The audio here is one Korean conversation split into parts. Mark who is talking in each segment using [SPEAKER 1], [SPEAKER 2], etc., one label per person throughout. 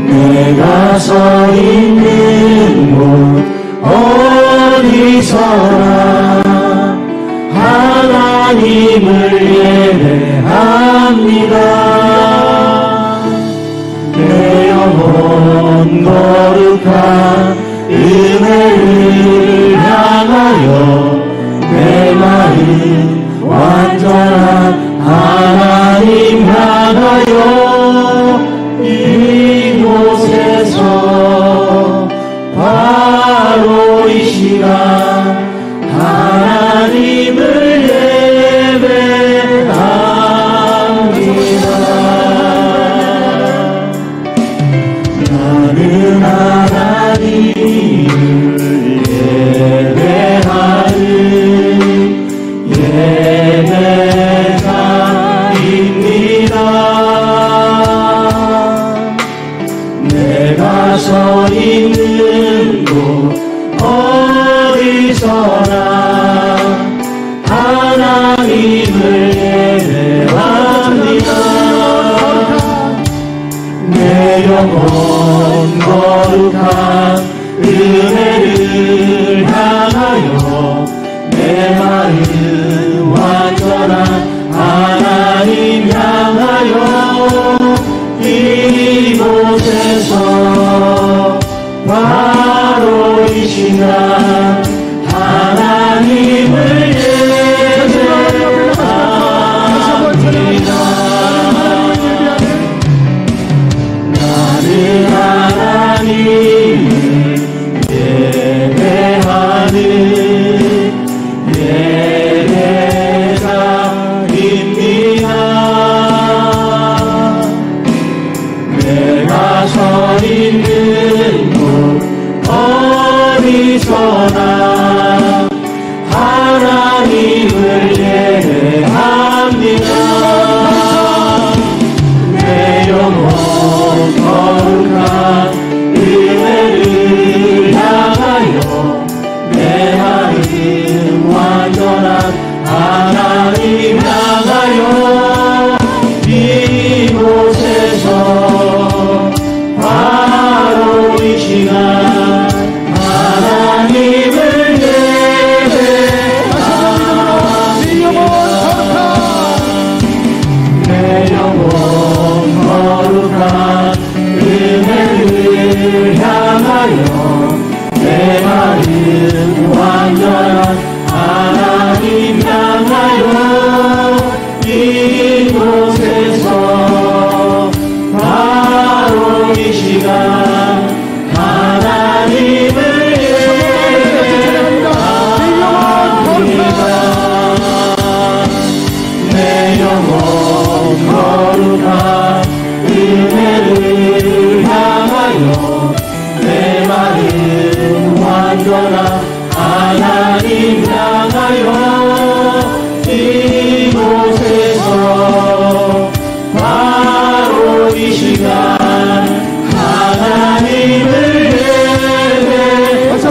[SPEAKER 1] 내가 서 있는 곳 어디서나 하나님을 예배합니다. 내 영혼 거룩한 은혜를 향하여 내 마음 완전한 하나님 향하여 이곳에서 바로 이 시간 하나님을 예배합니다. 나는 하나님을 예배하는 예배자입니다. 내가 서 있는 곳 어디서나 하나님을 예배합니다. 내 영혼 거룩한 은혜를 향하여 내 마음 완전한 하나님 향하여 이곳에서 바로 이 시간 하나님을 예배합니다. 나는 하나님을 예배하는 예배자입니다. 내가 서 있는 곳 어디서나 하나님을 예배합니다. 내 영혼 거룩한 은혜를 향하여 내 마음 완전한 하나님 향하여 이곳에서 바로 이 시간 하나님을 예배합니다. 내 영혼 거룩한 은혜를 향하여 내 마음 완전한 하나님 향하여 이곳에서 바로 이 시간 하나님을 예배합니다. 내 영혼 거룩한 은혜를 향하여 내 마음 완전한 하나님 향하여 이곳에서 바로 이 시간 하나님을 예배합니다.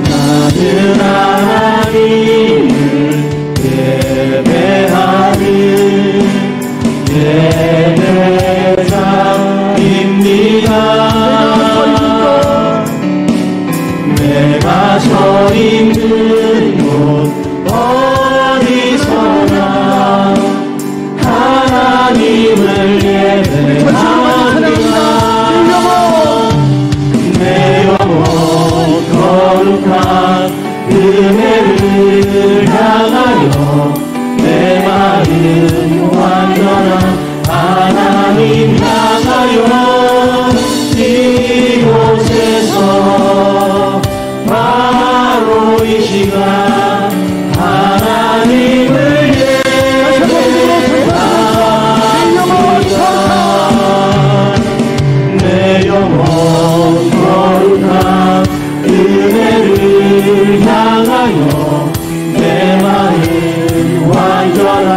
[SPEAKER 1] 나는 하나님을 예배하는 예배자입니다. 내가 서 있는 곳 어디서나 하나님을 예배합니다. 내 영혼 거룩한 은혜를 향하여 내 마음 완전한 하나님 향하여 이곳에서 바로 이 시간 하나님을 예배합니다. 내 영혼 거룩한 은혜를 향하여 내 마음 완전한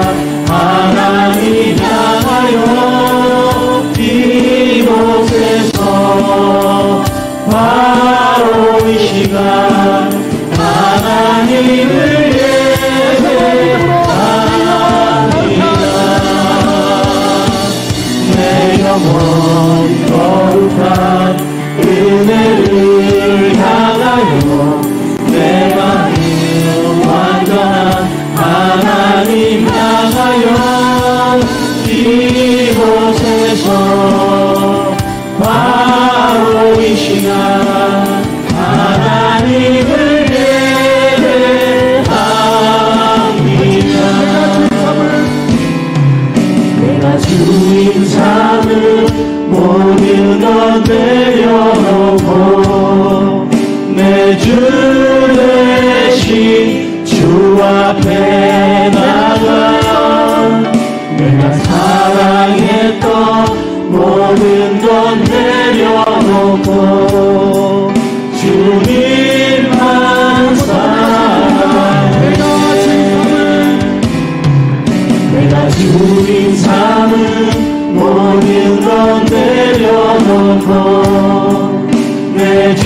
[SPEAKER 1] 모든 것 내려놓고 내 주 대신 주 앞에 나가 내가 사랑했던 모든 것 내려놓고 주님만 사랑해 내가 주님 삼은 모든 것 내려놓고 내 주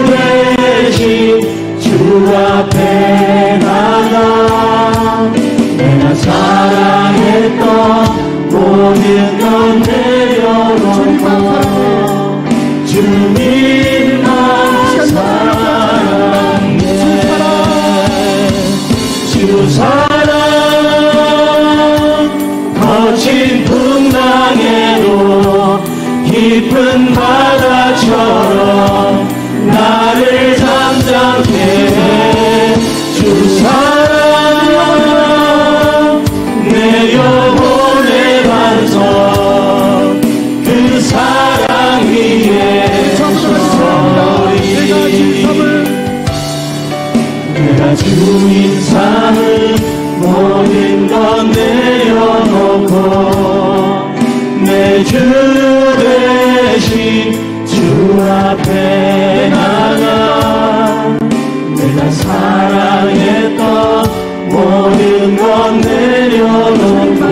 [SPEAKER 1] 대신 주 앞에 나가 내가 사랑했던 모든 것 내려놓고 주님만 사랑해 주 사랑 거친 풍랑에도 깊은 바다처럼 나를 잠잠케 해 주 사랑 내 영혼의 반석 그 사랑 위에 서리 내가 주인 삼은 모든 것 내려놓고 내 주 대신 주 앞에 나가 내가 사랑했던 모든 것 내려놓고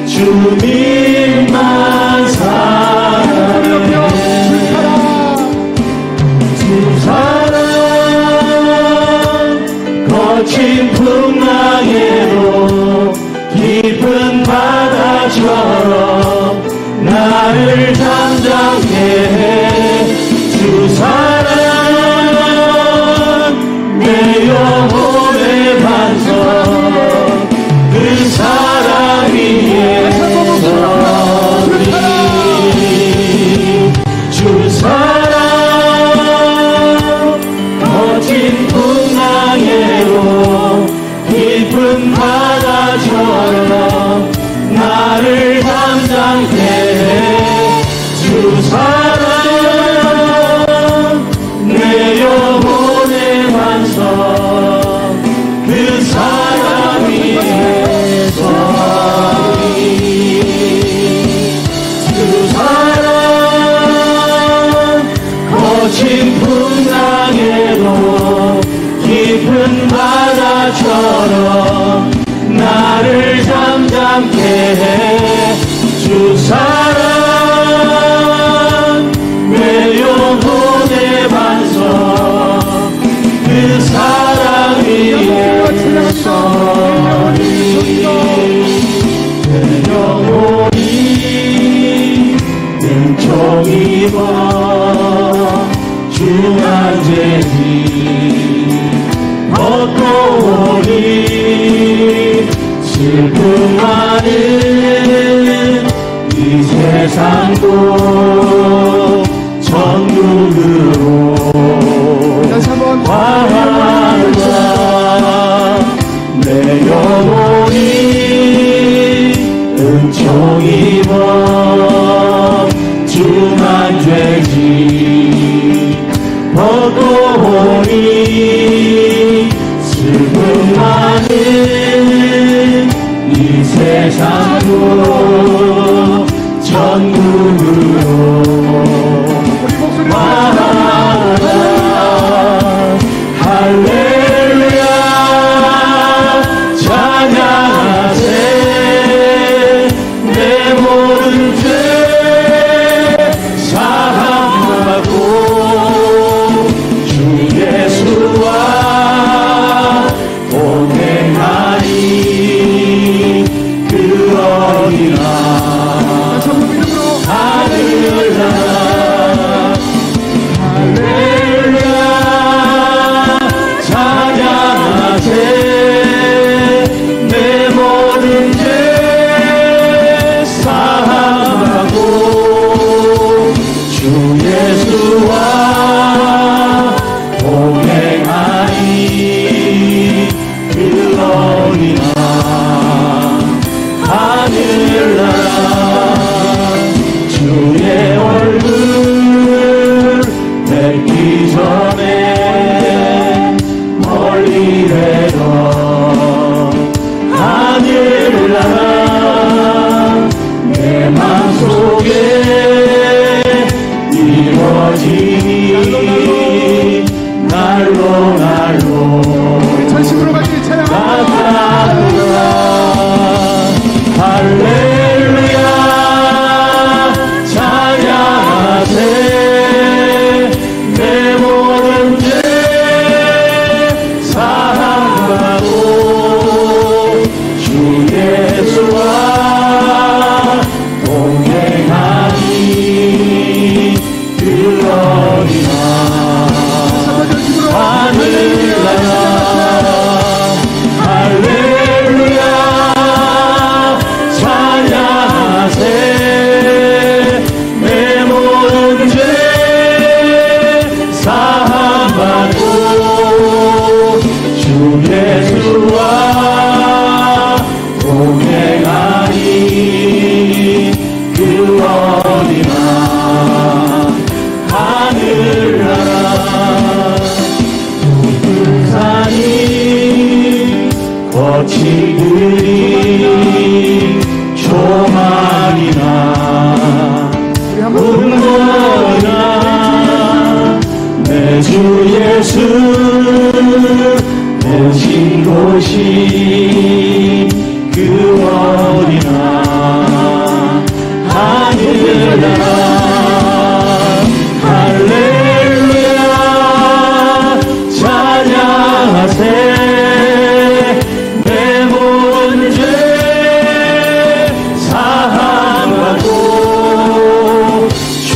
[SPEAKER 1] 주님만 사랑해 주 사랑 거친 풍랑에도 깊은 바다처럼 나를 잠잠케 해 주 사랑 내 영혼의 반석 그 사랑 위에 서리 주 사랑 거친 풍랑에도 깊은 바다처럼 나를 잠잠케 해 주 사랑 내 영혼의 반석 그 사랑 위에 서리 주 사랑 거친 풍랑에도 깊은 바다처럼 나를 잠잠케 해 주 사랑 내 영혼의 반석 그 사랑 위에 서리 내 영혼이 은총입어 중한 죄지 벗고 오니 슬픔 많은 이 세상도 천국으로 화하라 내 영혼이 은총 입어 중한 죄지 벗고 오니 슬픔 많은 이 세상도 천국으로 말하라 할렐루야 찬양하세 내 모든 죄 사함받고 주 예수와 동행하니 그 어린아 이들이 조망이나 눈물이나 내 주 예수 오신 곳이 그 어디나 하늘나라 할렐루야 찬양하세 내 모든 죄 사함받고 주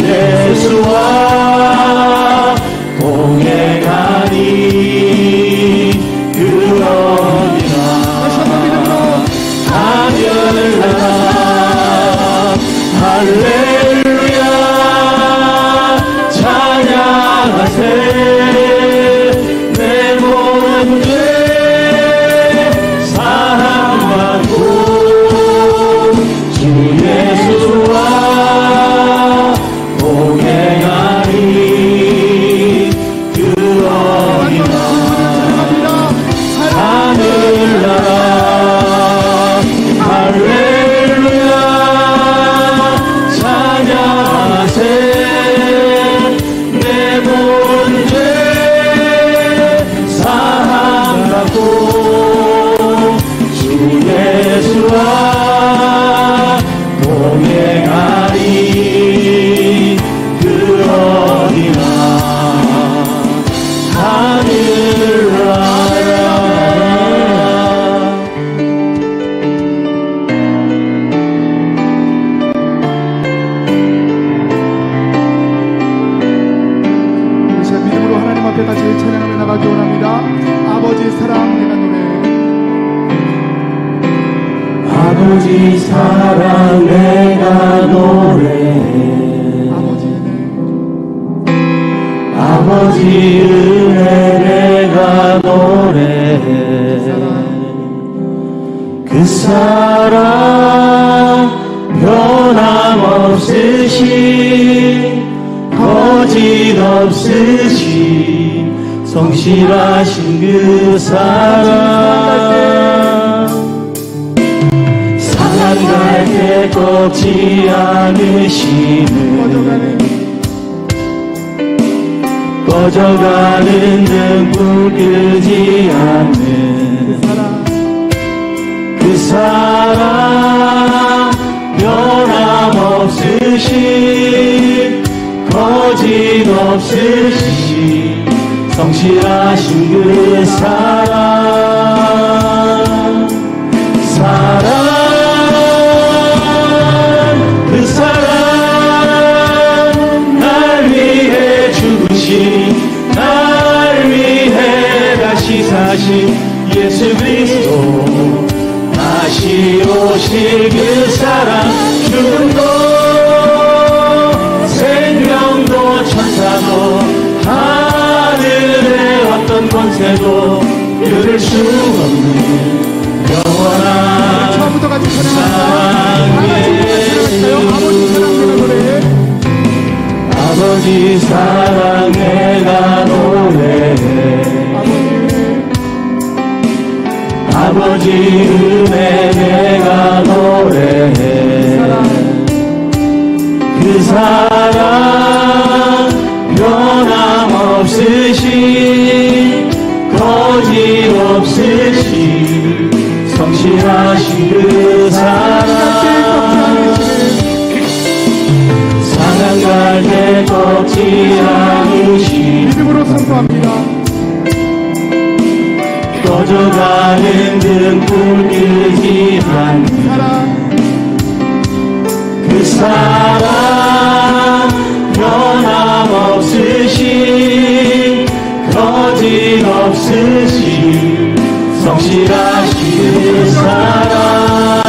[SPEAKER 1] 예수와 동행하니 그 어디나 하늘나라 할렐루야 찬양하세 내 모든 죄 사함받고 주 예수와 동행하니 그 어디나 하늘나라 할렐루야 찬양하세 내 모든 죄 사함받고 주 예수와 동행하리 그 어디나 하늘나라
[SPEAKER 2] 믿음으로 하나님 앞에 같이 찬양하며 나가기 원합니다. 아버지 사랑 내가 노래
[SPEAKER 1] 아버지 사랑 내가 노래해 아버지 은혜 내가 노래해 그 사랑 변함없으신 거짓 없으신 성실하신 그 사랑 상한 갈대 꺾지 않으시는 꺼져가는 등불 끄지 않는 그 사랑 변함없으신 거짓 없으신 성실하신 그 사랑 그 사랑 날 위해 죽으신 날 위해 다시 사신 예수 그리스도 다시 오실 그 사랑 죽음도 생명도 천사도 하늘의 어떤 권세도 이룰 수 없는 영원한
[SPEAKER 2] 처음부터 같이 찬양합니다. 아버지 사랑 내가 노래해
[SPEAKER 1] 아버지 은혜 내가 노래해 그 사랑 변함없으신 거짓 없으신 성실하신 그 사랑 상한 갈대 꺾지 않으신
[SPEAKER 2] 믿음으로 선포합니다.
[SPEAKER 1] 꺼져가는 등불 끄지 않는 그 사랑 변함없으신 거짓 없으신 성실하신 그 사랑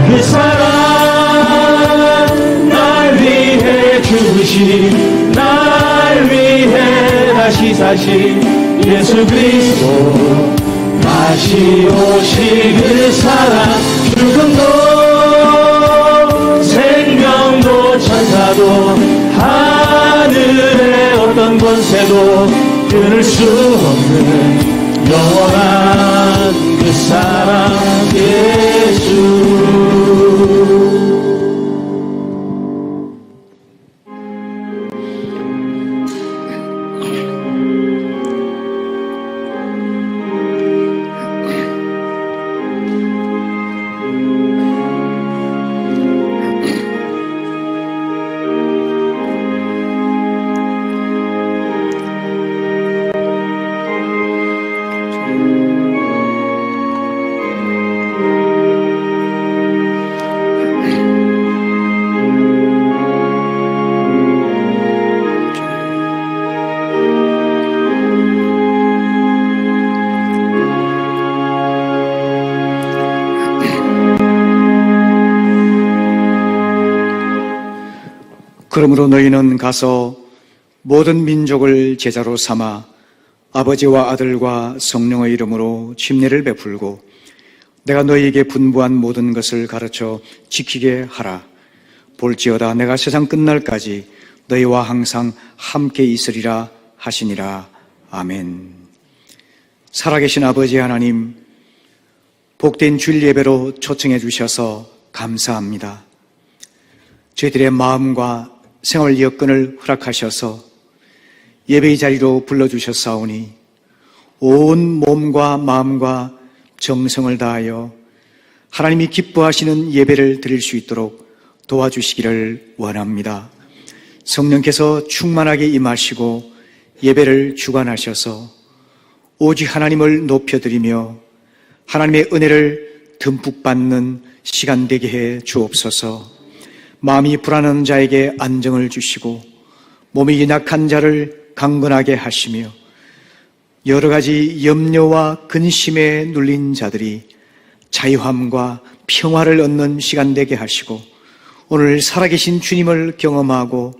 [SPEAKER 1] 그 사랑 날 위해 죽으신 날 위해 다시 사신 예수 그리스도 다시 오실 그 사랑 죽음도 생명도 천사도 하늘의 어떤 권세도 끊을 수 없는 영원한 그 사랑 예수.
[SPEAKER 3] 그러므로 너희는 가서 모든 민족을 제자로 삼아 아버지와 아들과 성령의 이름으로 침례를 베풀고 내가 너희에게 분부한 모든 것을 가르쳐 지키게 하라. 볼지어다 내가 세상 끝날까지 너희와 항상 함께 있으리라 하시니라. 아멘. 살아계신 아버지 하나님, 복된 주일 예배로 초청해 주셔서 감사합니다. 저희들의 마음과 생활 여건을 허락하셔서 예배의 자리로 불러주셨사오니 온 몸과 마음과 정성을 다하여 하나님이 기뻐하시는 예배를 드릴 수 있도록 도와주시기를 원합니다. 성령께서 충만하게 임하시고 예배를 주관하셔서 오직 하나님을 높여드리며 하나님의 은혜를 듬뿍 받는 시간 되게 해 주옵소서. 마음이 불안한 자에게 안정을 주시고 몸이 연약한 자를 강건하게 하시며 여러 가지 염려와 근심에 눌린 자들이 자유함과 평화를 얻는 시간 되게 하시고 오늘 살아계신 주님을 경험하고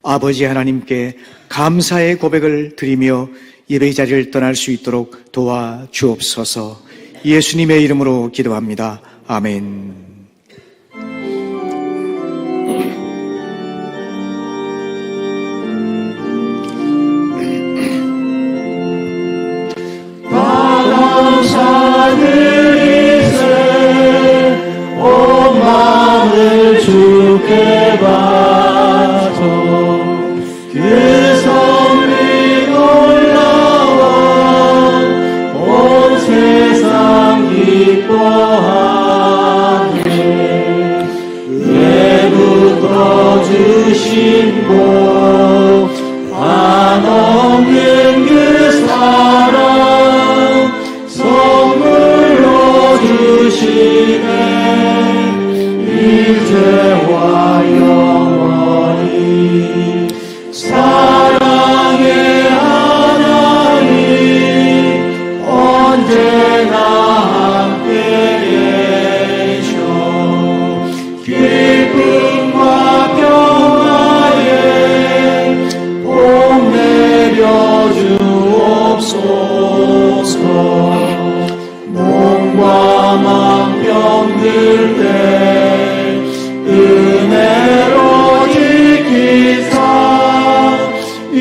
[SPEAKER 3] 아버지 하나님께 감사의 고백을 드리며 예배의 자리를 떠날 수 있도록 도와주옵소서. 예수님의 이름으로 기도합니다. 아멘.
[SPEAKER 1] 사들이세 온 마음을 주께 바쳐 그 성리 놀라워 온 세상 기뻐하네. 은혜부터 주신 복 한없는 그 사랑 선물로 주시네. 이제와 영원히 사랑의 하나님 언제나 함께 계셔. 기쁨과 평화에 복 내려 주옵소서. 몸과 마음 병들 때 은혜로 지키사 이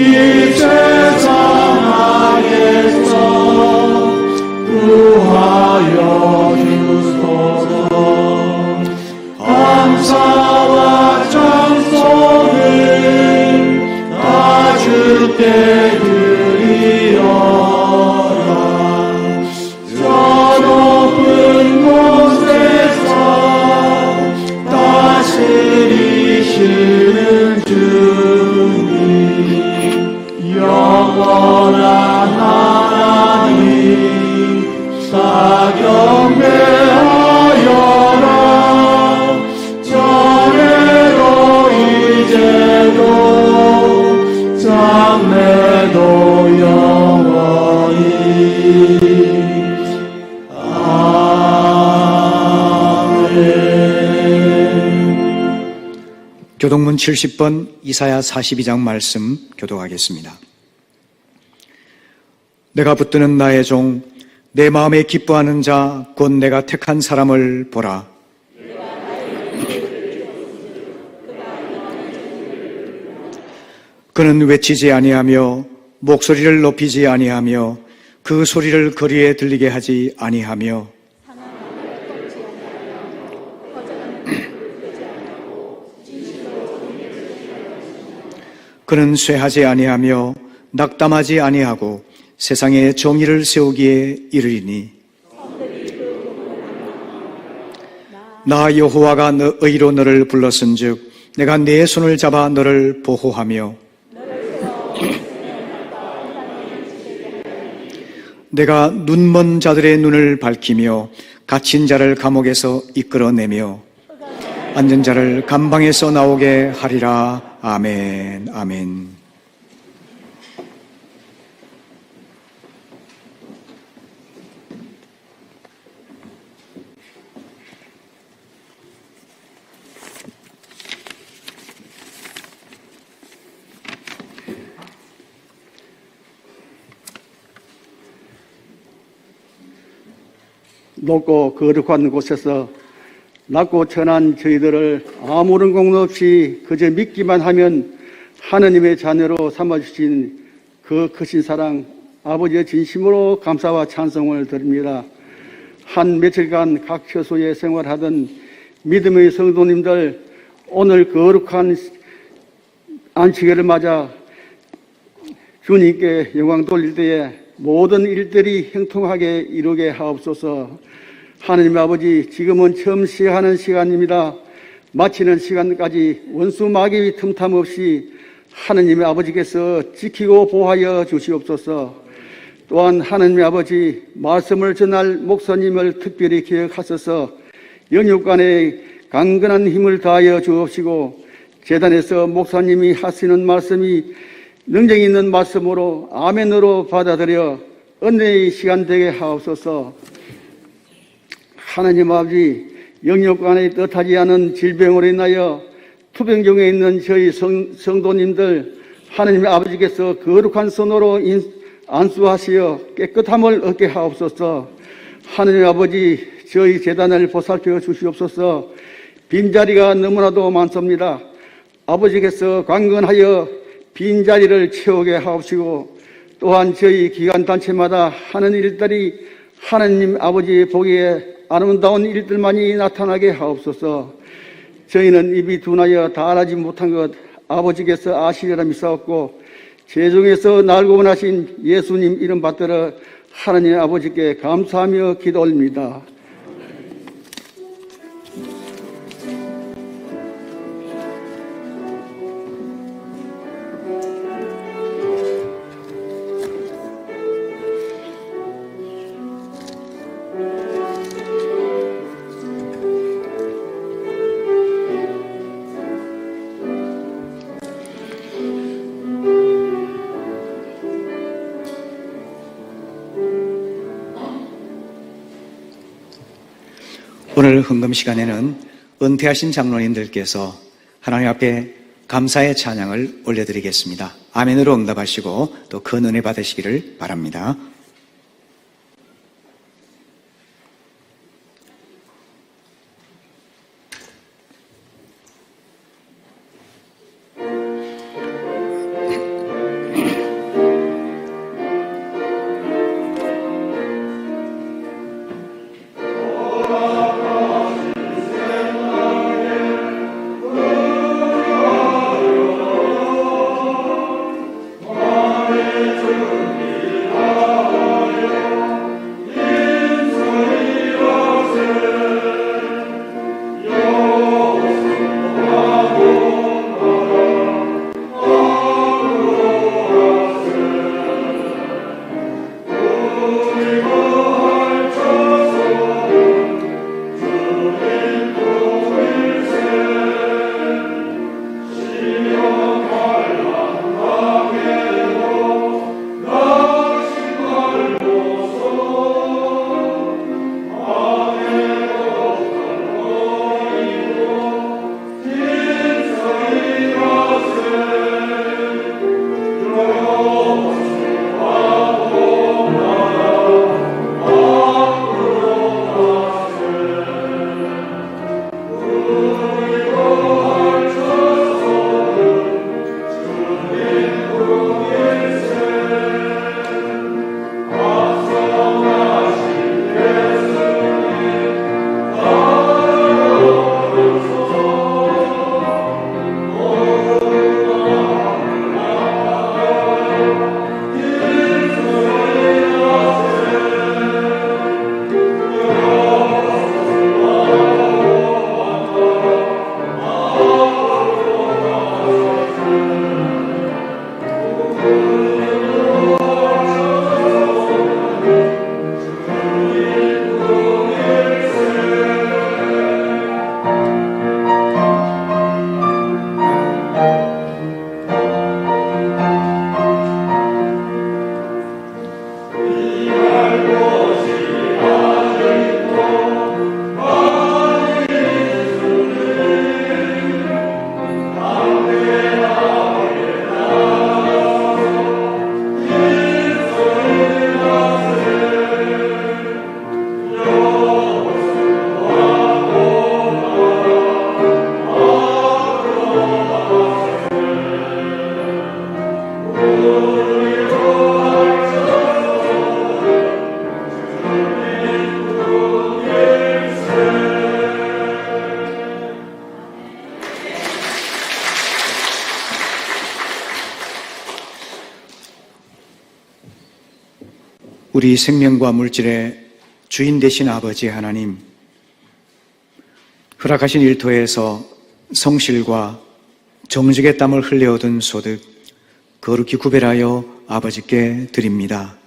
[SPEAKER 1] 세상 하에서 구하여 주소서. 감사와 찬송을 다 주께 드리어라. 저 높은 곳에서 다스리시는 주님, 영원한 하나님 다 경배하여라. 전에도 이제도 장래도 영원히.
[SPEAKER 3] 교독문 70번 이사야 42장 말씀 교독하겠습니다. 내가 붙드는 나의 종, 내 마음에 기뻐하는 자, 곧 내가 택한 사람을 보라. 그는 외치지 아니하며 목소리를 높이지 아니하며 그 소리를 거리에 들리게 하지 아니하며 그는 쇠하지 아니하며 낙담하지 아니하고 세상에 정의를 세우기에 이르리니 나 여호와가 의로 너를 불렀은즉 내가 네 손을 잡아 너를 보호하며 내가 눈먼 자들의 눈을 밝히며 갇힌 자를 감옥에서 이끌어내며 앉은 자를 감방에서 나오게 하리라. 아멘. 아멘.
[SPEAKER 4] 높고 거룩한 곳에서 낮고 천한 저희들을 아무런 공로 없이 그저 믿기만 하면 하느님의 자녀로 삼아주신 그 크신 사랑 아버지의 진심으로 감사와 찬송을 드립니다. 한 며칠간 각 처소에 생활하던 믿음의 성도님들, 오늘 거룩한 안식일을 맞아 주님께 영광 돌릴 때에 모든 일들이 형통하게 이루게 하옵소서. 하느님 아버지, 지금은 처음 시작하는 시간입니다. 마치는 시간까지 원수 마귀 틈탐 없이 하느님의 아버지께서 지키고 보호하여 주시옵소서. 또한 하느님 아버지, 말씀을 전할 목사님을 특별히 기억하셔서 영육간에 강건한 힘을 다하여 주옵시고, 재단에서 목사님이 하시는 말씀이 능력 있는 말씀으로 아멘으로 받아들여 은혜의 시간 되게 하옵소서. 하나님 아버지, 영육간에 뜻하지 않은 질병으로 인하여 투병 중에 있는 저희 성도님들, 하나님 아버지께서 거룩한 손으로 안수하시어 깨끗함을 얻게 하옵소서. 하나님 아버지, 저희 재단을 보살펴 주시옵소서. 빈자리가 너무나도 많습니다. 아버지께서 강건하여 빈자리를 채우게 하옵시고, 또한 저희 기관단체마다 하는 일들이 하나님 아버지 보기에 아름다운 일들만이 나타나게 하옵소서. 저희는 입이 둔하여 다하지 못한 것 아버지께서 아시리라 믿사옵고, 제중에서 날고 원하신 예수님 이름 받들어 하나님 아버지께 감사하며 기도 올립니다.
[SPEAKER 3] 오늘 헌금 시간에는 은퇴하신 장로님들께서 하나님 앞에 감사의 찬양을 올려드리겠습니다. 아멘으로 응답하시고 또 큰 은혜 받으시기를 바랍니다. 우리 생명과 물질의 주인 되신 아버지 하나님, 허락하신 일터에서 성실과 정직의 땀을 흘려 얻은 소득 거룩히 구별하여 아버지께 드립니다.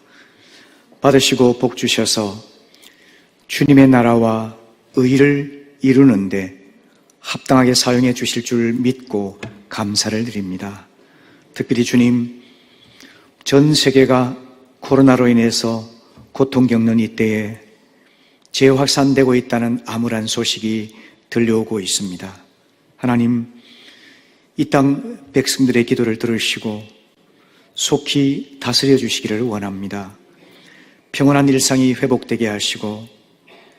[SPEAKER 3] 받으시고 복 주셔서 주님의 나라와 의를 이루는데 합당하게 사용해 주실 줄 믿고 감사를 드립니다. 특별히 주님, 전 세계가 코로나로 인해서 고통 겪는 이때에 재확산되고 있다는 암울한 소식이 들려오고 있습니다. 하나님, 이 땅 백성들의 기도를 들으시고 속히 다스려 주시기를 원합니다. 평온한 일상이 회복되게 하시고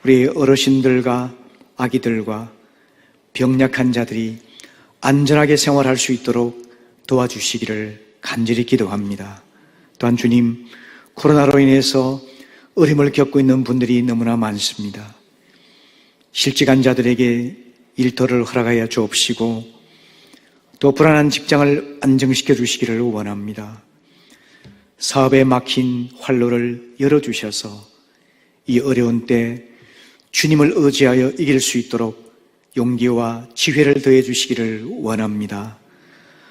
[SPEAKER 3] 우리 어르신들과 아기들과 병약한 자들이 안전하게 생활할 수 있도록 도와주시기를 간절히 기도합니다. 또한 주님, 코로나로 인해서 어려움을 겪고 있는 분들이 너무나 많습니다. 실직한 자들에게 일터를 허락하여 주옵시고 또 불안한 직장을 안정시켜 주시기를 원합니다. 사업에 막힌 활로를 열어주셔서 이 어려운 때 주님을 의지하여 이길 수 있도록 용기와 지혜를 더해 주시기를 원합니다.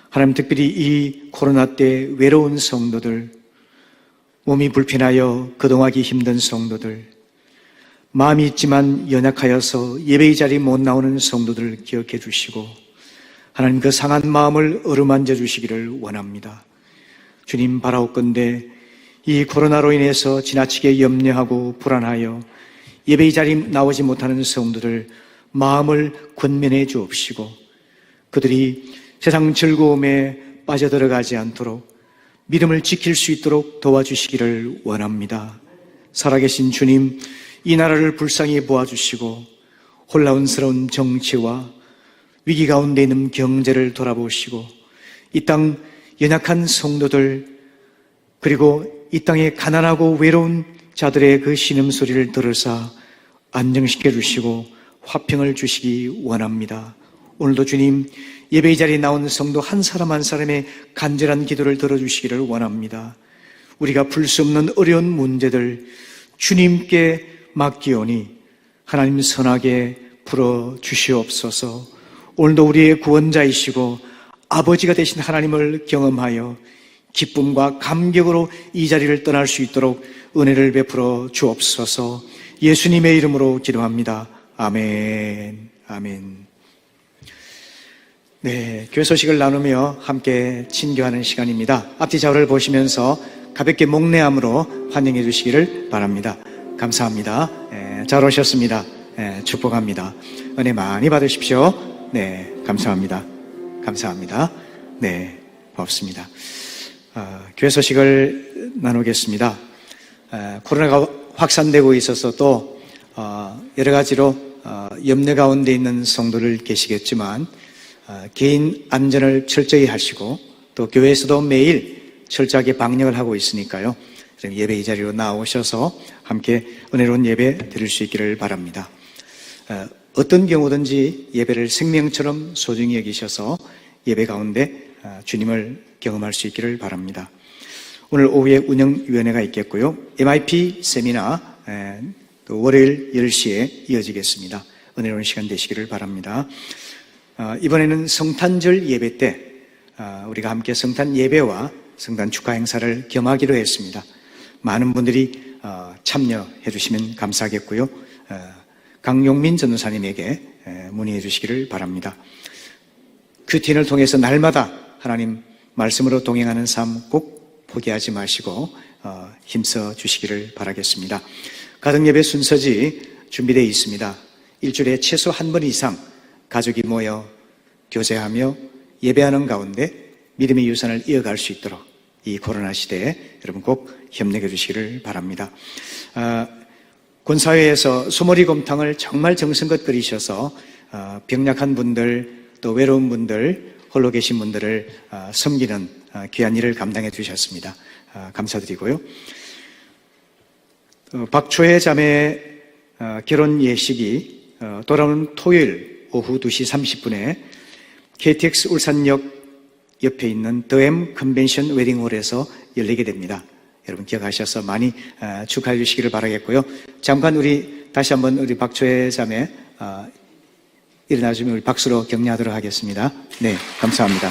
[SPEAKER 3] 하나님, 특별히 이 코로나 때 외로운 성도들, 몸이 불편하여 거동하기 힘든 성도들, 마음이 있지만 연약하여서 예배의 자리에 못 나오는 성도들 기억해 주시고 하나님, 그 상한 마음을 어루만져 주시기를 원합니다. 주님, 바라옵건대 이 코로나로 인해서 지나치게 염려하고 불안하여 예배의 자리에 나오지 못하는 성도들 마음을 권면해 주옵시고 그들이 세상 즐거움에 빠져들어가지 않도록 믿음을 지킬 수 있도록 도와주시기를 원합니다. 살아계신 주님, 이 나라를 불쌍히 보아주시고 혼란스러운 정치와 위기 가운데 있는 경제를 돌아보시고 이 땅 연약한 성도들 그리고 이 땅에 가난하고 외로운 자들의 그 신음소리를 들으사 안정시켜 주시고 화평을 주시기 원합니다. 오늘도 주님, 예배의 자리에 나온 성도 한 사람 한 사람의 간절한 기도를 들어주시기를 원합니다. 우리가 풀 수 없는 어려운 문제들 주님께 맡기오니 하나님 선하게 풀어주시옵소서. 오늘도 우리의 구원자이시고 아버지가 되신 하나님을 경험하여 기쁨과 감격으로 이 자리를 떠날 수 있도록 은혜를 베풀어 주옵소서. 예수님의 이름으로 기도합니다. 아멘. 아멘. 네, 교회 소식을 나누며 함께 친교하는 시간입니다. 앞뒤 좌우를 보시면서 가볍게 목례함으로 환영해 주시기를 바랍니다. 감사합니다. 잘 오셨습니다. 축복합니다. 은혜 많이 받으십시오. 네, 감사합니다. 감사합니다. 네, 고맙습니다. 교회 소식을 나누겠습니다. 코로나가 확산되고 있어서 또 여러 가지로 염려 가운데 있는 성도들 계시겠지만 개인 안전을 철저히 하시고 또 교회에서도 매일 철저하게 방역을 하고 있으니까요. 예배 이 자리로 나오셔서 함께 은혜로운 예배 드릴 수 있기를 바랍니다. 어떤 경우든지 예배를 생명처럼 소중히 여기셔서 예배 가운데 주님을 경험할 수 있기를 바랍니다. 오늘 오후에 운영위원회가 있겠고요. MIP 세미나 또 월요일 10시에 이어지겠습니다. 은혜로운 시간 되시기를 바랍니다. 이번에는 성탄절 예배 때 우리가 함께 성탄 예배와 성탄 축하 행사를 겸하기로 했습니다. 많은 분들이 참여해 주시면 감사하겠고요. 강용민 전도사님에게 문의해 주시기를 바랍니다. 큐티인을 통해서 날마다 하나님 말씀으로 동행하는 삶 꼭 포기하지 마시고 힘써 주시기를 바라겠습니다. 가정예배 순서지 준비되어 있습니다. 일주일에 최소 한 번 이상 가족이 모여 교제하며 예배하는 가운데 믿음의 유산을 이어갈 수 있도록 이 코로나 시대에 여러분 꼭 협력해 주시기를 바랍니다. 군사회에서 소머리곰탕을 정말 정성껏 끓이셔서 병약한 분들 또 외로운 분들 홀로 계신 분들을 섬기는 귀한 일을 감당해 주셨습니다. 감사드리고요. 박초혜 자매의 결혼 예식이 돌아오는 토요일 오후 2시 30분에 KTX 울산역 옆에 있는 더엠 컨벤션 웨딩홀에서 열리게 됩니다. 여러분 기억하셔서 많이 축하해 주시기를 바라겠고요. 잠깐 다시 한번 우리 박초혜 자매 일어나주면 우리 박수로 격려하도록 하겠습니다. 네, 감사합니다.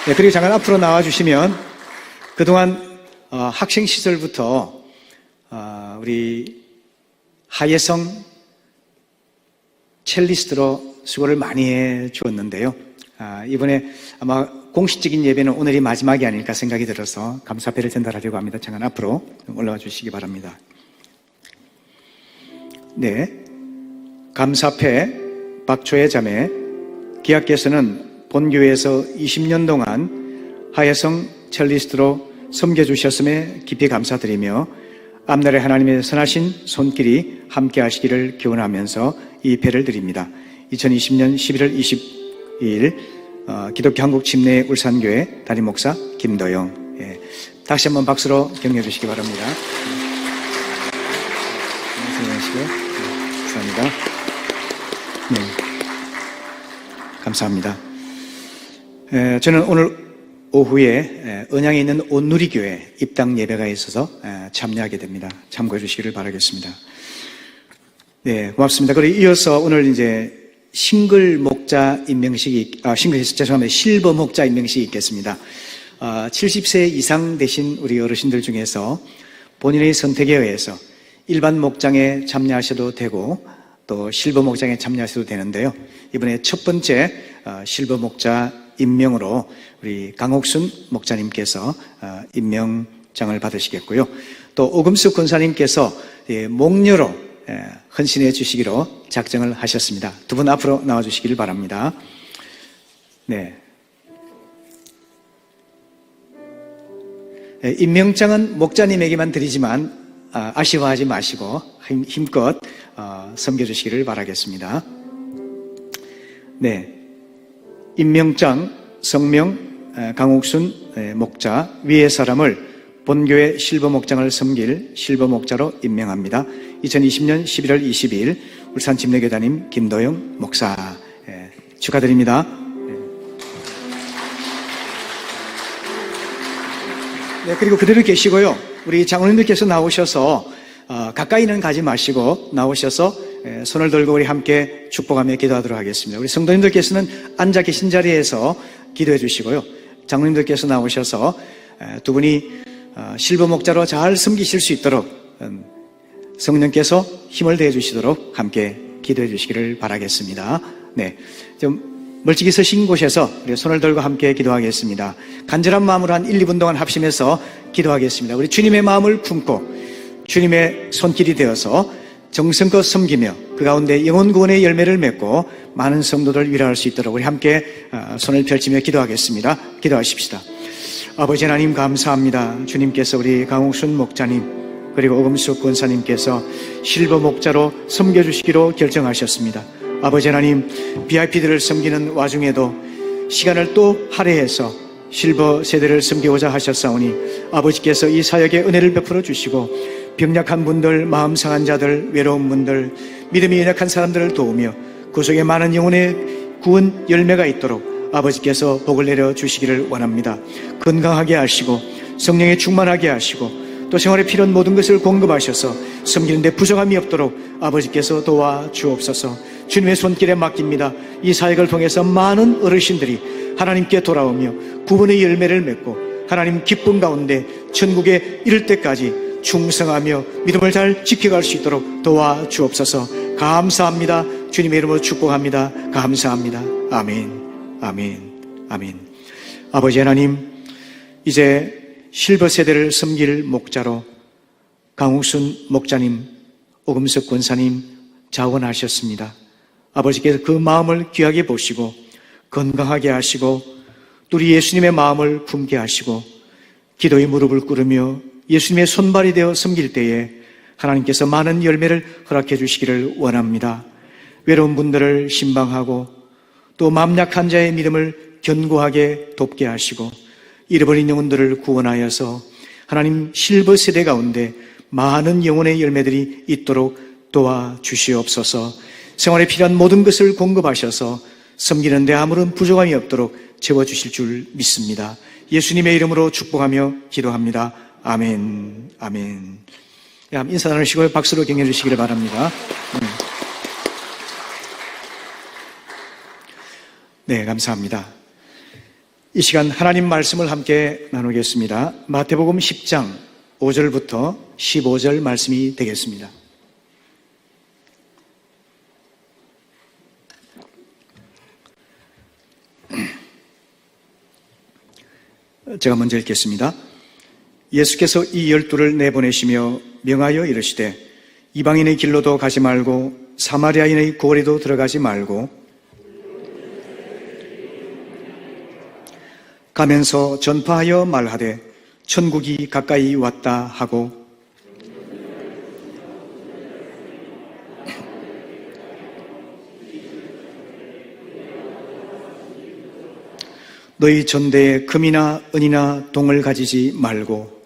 [SPEAKER 3] 네, 그리고 잠깐 앞으로 나와주시면 그동안 학생 시절부터 우리 하예성 첼리스트로 수고를 많이 해 주었는데요. 이번에 아마 공식적인 예배는 오늘이 마지막이 아닐까 생각이 들어서 감사패를 전달하려고 합니다. 잠깐 앞으로 올라와 주시기 바랍니다. 네, 감사패 박초혜 자매 기하께서는 본교회에서 20년 동안 하예성 첼리스트로 섬겨주셨음에 깊이 감사드리며 앞날에 하나님의 선하신 손길이 함께 하시기를 기원하면서 이 패를 드립니다. 2020년 11월 22일 기독교 한국 침례 울산교회 담임 목사 김도영. 예, 다시 한번 박수로 격려해 주시기 바랍니다. 감사합니다. 네, 감사합니다. 저는 오늘 오후에 언양에 있는 온누리교회 입당 예배가 있어서 참여하게 됩니다. 참고해 주시기를 바라겠습니다. 네, 고맙습니다. 그리고 이어서 오늘 이제 싱글 목자 임명식이, 죄송합니다. 실버 목자 임명식이 있겠습니다. 70세 이상 되신 우리 어르신들 중에서 본인의 선택에 의해서 일반 목장에 참여하셔도 되고 또 실버 목장에 참여하셔도 되는데요. 이번에 첫 번째 실버 목자 임명으로 우리 강옥순 목자님께서 임명장을 받으시겠고요. 또 오금숙 권사님께서 목녀로 헌신해 주시기로 작정을 하셨습니다. 두 분 앞으로 나와 주시기를 바랍니다. 네. 임명장은 목자님에게만 드리지만 아쉬워하지 마시고 힘껏 섬겨주시기를 바라겠습니다. 네, 임명장 성명 강옥순 목자 위의 사람을 본교회 실버 목장을 섬길 실버 목자로 임명합니다. 2020년 11월 22일 울산 침례교회 담임 김도영 목사. 축하드립니다. 네, 그리고 그대로 계시고요. 우리 장로님들께서 나오셔서 가까이는 가지 마시고 나오셔서 손을 들고 우리 함께 축복하며 기도하도록 하겠습니다. 우리 성도님들께서는 앉아 계신 자리에서 기도해 주시고요. 장로님들께서 나오셔서 두 분이 실버 목자로 잘 섬기실 수 있도록 성령께서 힘을 대해 주시도록 함께 기도해 주시기를 바라겠습니다. 네, 좀 멀찍이 서신 곳에서 우리 손을 들고 함께 기도하겠습니다. 간절한 마음으로 한 1, 2분 동안 합심해서 기도하겠습니다. 우리 주님의 마음을 품고 주님의 손길이 되어서 정성껏 섬기며 그 가운데 영혼 구원의 열매를 맺고 많은 성도들 위로할 수 있도록 우리 함께 손을 펼치며 기도하겠습니다. 기도하십시다. 아버지 하나님 감사합니다. 주님께서 우리 강옥순 목자님 그리고 오금숙 권사님께서 실버 목자로 섬겨주시기로 결정하셨습니다. 아버지 하나님 VIP들을 섬기는 와중에도 시간을 또 할애해서 실버 세대를 섬기고자 하셨사오니 아버지께서 이 사역에 은혜를 베풀어 주시고 병약한 분들, 마음 상한 자들, 외로운 분들, 믿음이 연약한 사람들을 도우며 그 속에 많은 영혼의 구원 열매가 있도록 아버지께서 복을 내려 주시기를 원합니다. 건강하게 하시고 성령에 충만하게 하시고 또 생활에 필요한 모든 것을 공급하셔서 섬기는 데 부족함이 없도록 아버지께서 도와주옵소서. 주님의 손길에 맡깁니다. 이 사역을 통해서 많은 어르신들이 하나님께 돌아오며 구원의 열매를 맺고 하나님 기쁨 가운데 천국에 이를 때까지 충성하며 믿음을 잘 지켜갈 수 있도록 도와주옵소서. 감사합니다. 주님의 이름으로 축복합니다. 감사합니다. 아멘, 아멘, 아멘. 아버지 하나님, 이제 실버 세대를 섬길 목자로 강욱순 목자님, 오금석 권사님 자원하셨습니다. 아버지께서 그 마음을 귀하게 보시고 건강하게 하시고 또 우리 예수님의 마음을 품게 하시고 기도의 무릎을 꿇으며 예수님의 손발이 되어 섬길 때에 하나님께서 많은 열매를 허락해 주시기를 원합니다. 외로운 분들을 신방하고 또 마음 약한 자의 믿음을 견고하게 돕게 하시고 잃어버린 영혼들을 구원하여서 하나님 실버 세대 가운데 많은 영혼의 열매들이 있도록 도와주시옵소서. 생활에 필요한 모든 것을 공급하셔서 섬기는 데 아무런 부족함이 없도록 채워주실 줄 믿습니다. 예수님의 이름으로 축복하며 기도합니다. 아멘. 아멘. 인사 나누시고 박수로 격려해 주시기를 바랍니다. 네, 감사합니다. 이 시간 하나님 말씀을 함께 나누겠습니다. 마태복음 10장 5절부터 15절 말씀이 되겠습니다. 제가 먼저 읽겠습니다. 예수께서 이 12를 내보내시며 명하여 이르시되 이방인의 길로도 가지 말고 사마리아인의 고리도 들어가지 말고 가면서 전파하여 말하되 천국이 가까이 왔다 하고 너희 전대에 금이나 은이나 동을 가지지 말고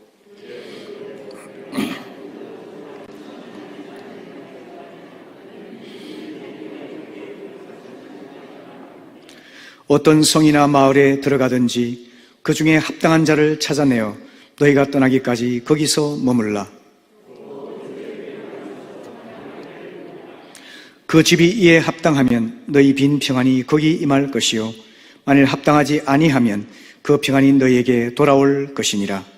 [SPEAKER 3] 어떤 성이나 마을에 들어가든지 그 중에 합당한 자를 찾아내어 너희가 떠나기까지 거기서 머물라. 그 집이 이에 합당하면 너희 빈 평안이 거기 임할 것이요 만일 합당하지 아니하면 그 평안이 너희에게 돌아올 것이니라.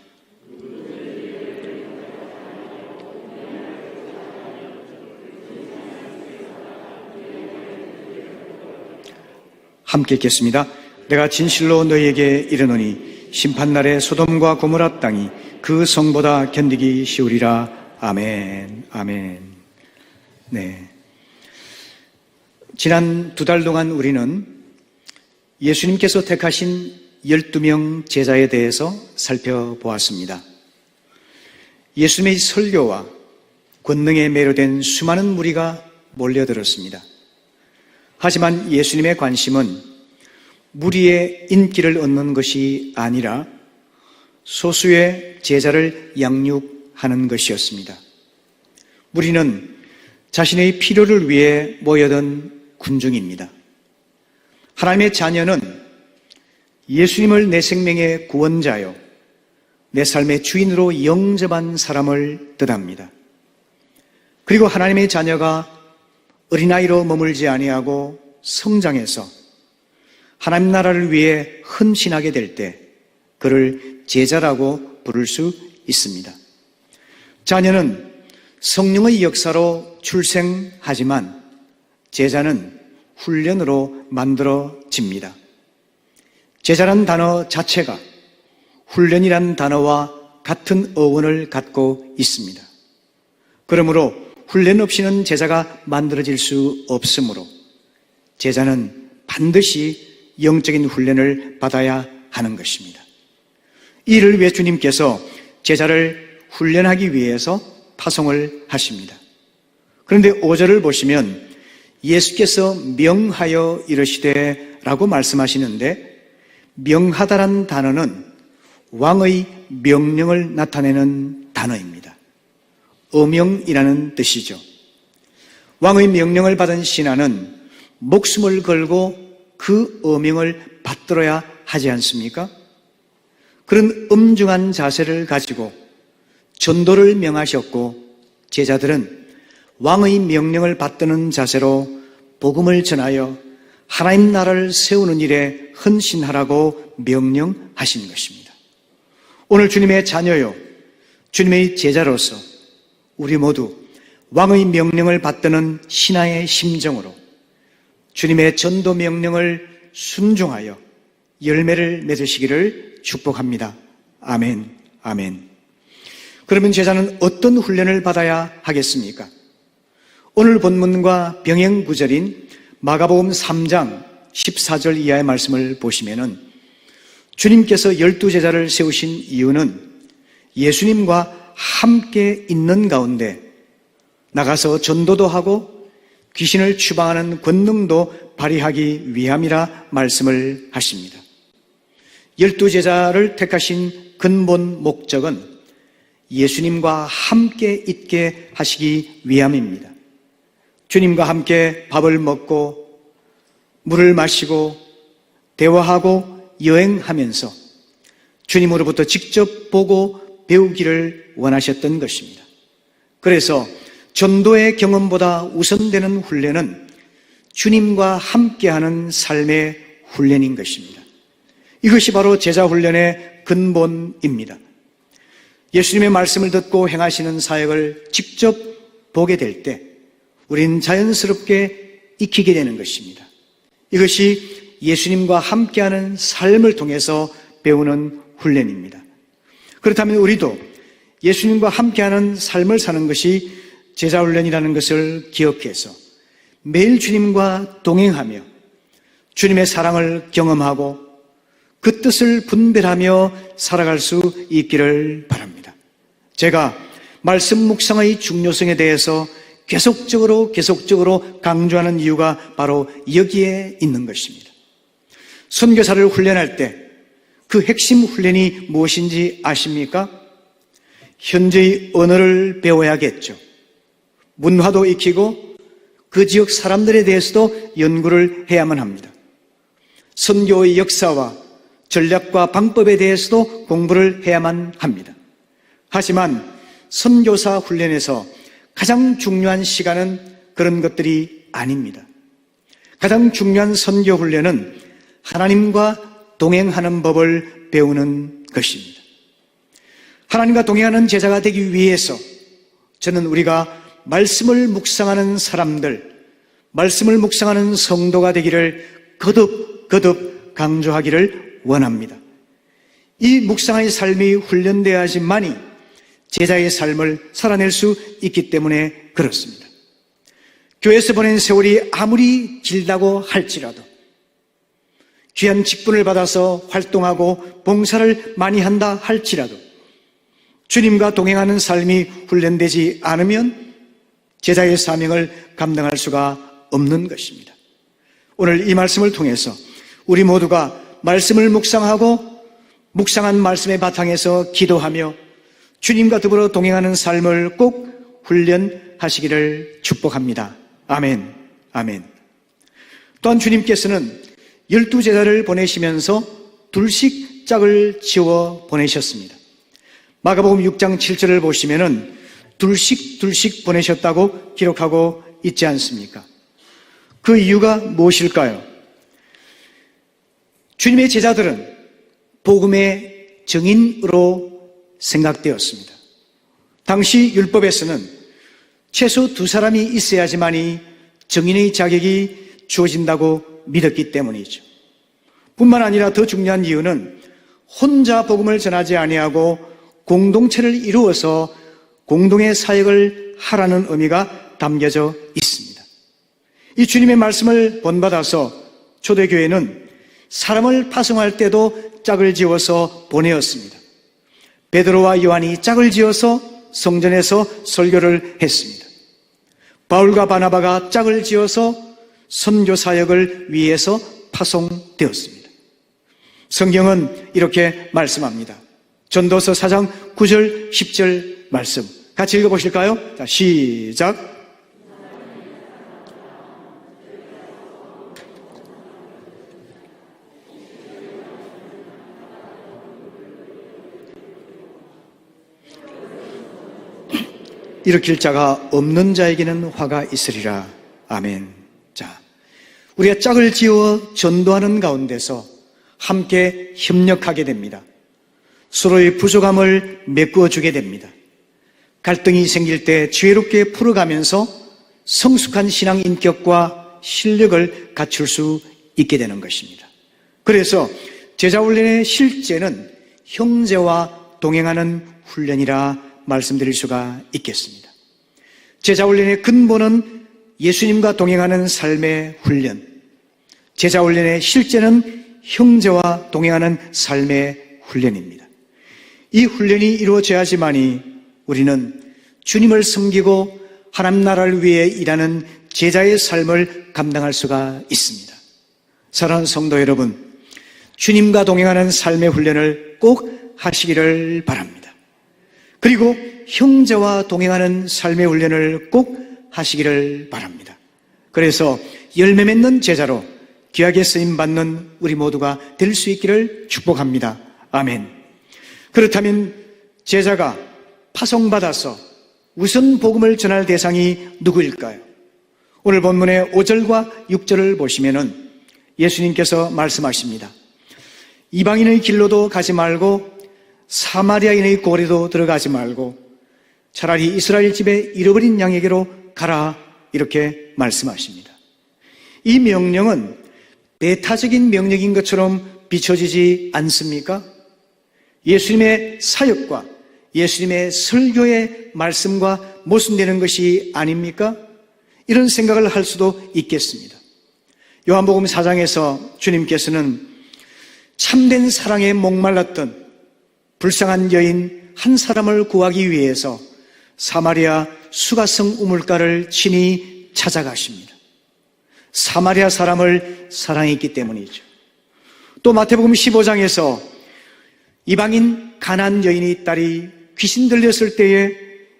[SPEAKER 3] 함께 읽겠습니다. 내가 진실로 너희에게 이르노니 심판날에 소돔과 고모라 땅이 그 성보다 견디기 쉬우리라. 아멘. 아멘. 네. 지난 2달 동안 우리는 예수님께서 택하신 12명 제자에 대해서 살펴보았습니다. 예수님의 설교와 권능에 매료된 수많은 무리가 몰려들었습니다. 하지만 예수님의 관심은 무리의 인기를 얻는 것이 아니라 소수의 제자를 양육하는 것이었습니다. 무리는 자신의 필요를 위해 모여든 군중입니다. 하나님의 자녀는 예수님을 내 생명의 구원자요, 내 삶의 주인으로 영접한 사람을 뜻합니다. 그리고 하나님의 자녀가 어린아이로 머물지 아니하고 성장해서 하나님 나라를 위해 헌신하게 될 때 그를 제자라고 부를 수 있습니다. 자녀는 성령의 역사로 출생하지만 제자는 훈련으로 만들어집니다. 제자란 단어 자체가 훈련이란 단어와 같은 어원을 갖고 있습니다. 그러므로 훈련 없이는 제자가 만들어질 수 없으므로 제자는 반드시 영적인 훈련을 받아야 하는 것입니다. 이를 위해 주님께서 제자를 훈련하기 위해서 파송을 하십니다. 그런데 5절을 보시면 예수께서 명하여 이르시되 라고 말씀하시는데 명하다란 단어는 왕의 명령을 나타내는 단어입니다. 어명이라는 뜻이죠. 왕의 명령을 받은 신하는 목숨을 걸고 그 어명을 받들어야 하지 않습니까? 그런 엄중한 자세를 가지고 전도를 명하셨고 제자들은 왕의 명령을 받드는 자세로 복음을 전하여 하나님 나라를 세우는 일에 헌신하라고 명령하신 것입니다. 오늘 주님의 자녀요, 주님의 제자로서 우리 모두 왕의 명령을 받드는 신하의 심정으로 주님의 전도 명령을 순종하여 열매를 맺으시기를 축복합니다. 아멘, 아멘. 그러면 제자는 어떤 훈련을 받아야 하겠습니까? 오늘 본문과 병행 구절인 마가복음 3장 14절 이하의 말씀을 보시면은 주님께서 12제자를 세우신 이유는 예수님과 함께 있는 가운데 나가서 전도도 하고 귀신을 추방하는 권능도 발휘하기 위함이라 말씀을 하십니다. 12제자를 택하신 근본 목적은 예수님과 함께 있게 하시기 위함입니다. 주님과 함께 밥을 먹고 물을 마시고 대화하고 여행하면서 주님으로부터 직접 보고 배우기를 원하셨던 것입니다. 그래서 전도의 경험보다 우선되는 훈련은 주님과 함께하는 삶의 훈련인 것입니다. 이것이 바로 제자훈련의 근본입니다. 예수님의 말씀을 듣고 행하시는 사역을 직접 보게 될 때 우린 자연스럽게 익히게 되는 것입니다. 이것이 예수님과 함께하는 삶을 통해서 배우는 훈련입니다. 그렇다면 우리도 예수님과 함께하는 삶을 사는 것이 제자훈련이라는 것을 기억해서 매일 주님과 동행하며 주님의 사랑을 경험하고 그 뜻을 분별하며 살아갈 수 있기를 바랍니다. 제가 말씀 묵상의 중요성에 대해서 계속적으로 강조하는 이유가 바로 여기에 있는 것입니다. 선교사를 훈련할 때 그 핵심 훈련이 무엇인지 아십니까? 현지의 언어를 배워야겠죠. 문화도 익히고 그 지역 사람들에 대해서도 연구를 해야만 합니다. 선교의 역사와 전략과 방법에 대해서도 공부를 해야만 합니다. 하지만 선교사 훈련에서 가장 중요한 시간은 그런 것들이 아닙니다. 가장 중요한 선교 훈련은 하나님과 동행하는 법을 배우는 것입니다. 하나님과 동행하는 제자가 되기 위해서 저는 우리가 말씀을 묵상하는 사람들, 말씀을 묵상하는 성도가 되기를 거듭 강조하기를 원합니다. 이 묵상의 삶이 훈련되어야지만이 제자의 삶을 살아낼 수 있기 때문에 그렇습니다. 교회에서 보낸 세월이 아무리 길다고 할지라도 귀한 직분을 받아서 활동하고 봉사를 많이 한다 할지라도 주님과 동행하는 삶이 훈련되지 않으면 제자의 사명을 감당할 수가 없는 것입니다. 오늘 이 말씀을 통해서 우리 모두가 말씀을 묵상하고 묵상한 말씀의 바탕에서 기도하며 주님과 더불어 동행하는 삶을 꼭 훈련하시기를 축복합니다. 아멘, 아멘. 또한 주님께서는 12제자를 보내시면서 둘씩 짝을 지어 보내셨습니다. 마가복음 6장 7절을 보시면은 둘씩 보내셨다고 기록하고 있지 않습니까? 그 이유가 무엇일까요? 주님의 제자들은 복음의 증인으로 생각되었습니다. 당시 율법에서는 최소 2사람이 있어야지만이 증인의 자격이 주어진다고 믿었기 때문이죠. 뿐만 아니라 더 중요한 이유는 혼자 복음을 전하지 아니하고 공동체를 이루어서 공동의 사역을 하라는 의미가 담겨져 있습니다. 이 주님의 말씀을 본받아서 초대교회는 사람을 파송할 때도 짝을 지어서 보내었습니다. 베드로와 요한이 짝을 지어서 성전에서 설교를 했습니다. 바울과 바나바가 짝을 지어서 선교 사역을 위해서 파송되었습니다. 성경은 이렇게 말씀합니다. 전도서 4장 9절 10절 말씀 같이 읽어보실까요? 자, 시작. 일으킬 자가 없는 자에게는 화가 있으리라. 아멘. 자, 우리가 짝을 지어 전도하는 가운데서 함께 협력하게 됩니다. 서로의 부족함을 메꾸어 주게 됩니다. 갈등이 생길 때 지혜롭게 풀어가면서 성숙한 신앙 인격과 실력을 갖출 수 있게 되는 것입니다. 그래서 제자훈련의 실제는 형제와 동행하는 훈련이라 말씀드릴 수가 있겠습니다. 제자훈련의 근본은 예수님과 동행하는 삶의 훈련, 제자훈련의 실제는 형제와 동행하는 삶의 훈련입니다. 이 훈련이 이루어져야지만이 우리는 주님을 섬기고 하나님 나라를 위해 일하는 제자의 삶을 감당할 수가 있습니다. 사랑하는 성도 여러분, 주님과 동행하는 삶의 훈련을 꼭 하시기를 바랍니다. 그리고 형제와 동행하는 삶의 훈련을 꼭 하시기를 바랍니다. 그래서 열매 맺는 제자로 귀하게 쓰임받는 우리 모두가 될 수 있기를 축복합니다. 아멘. 그렇다면 제자가 파송받아서 우선 복음을 전할 대상이 누구일까요? 오늘 본문의 5절과 6절을 보시면은 예수님께서 말씀하십니다. 이방인의 길로도 가지 말고 사마리아인의 고리도 들어가지 말고 차라리 이스라엘 집에 잃어버린 양에게로 가라, 이렇게 말씀하십니다. 이 명령은 배타적인 명령인 것처럼 비춰지지 않습니까? 예수님의 사역과 예수님의 설교의 말씀과 모순되는 것이 아닙니까? 이런 생각을 할 수도 있겠습니다. 요한복음 4장에서 주님께서는 참된 사랑에 목말랐던 불쌍한 여인 한 사람을 구하기 위해서 사마리아 수가성 우물가를 친히 찾아가십니다. 사마리아 사람을 사랑했기 때문이죠. 또 마태복음 15장에서 이방인 가나안 여인의 딸이 귀신 들렸을 때에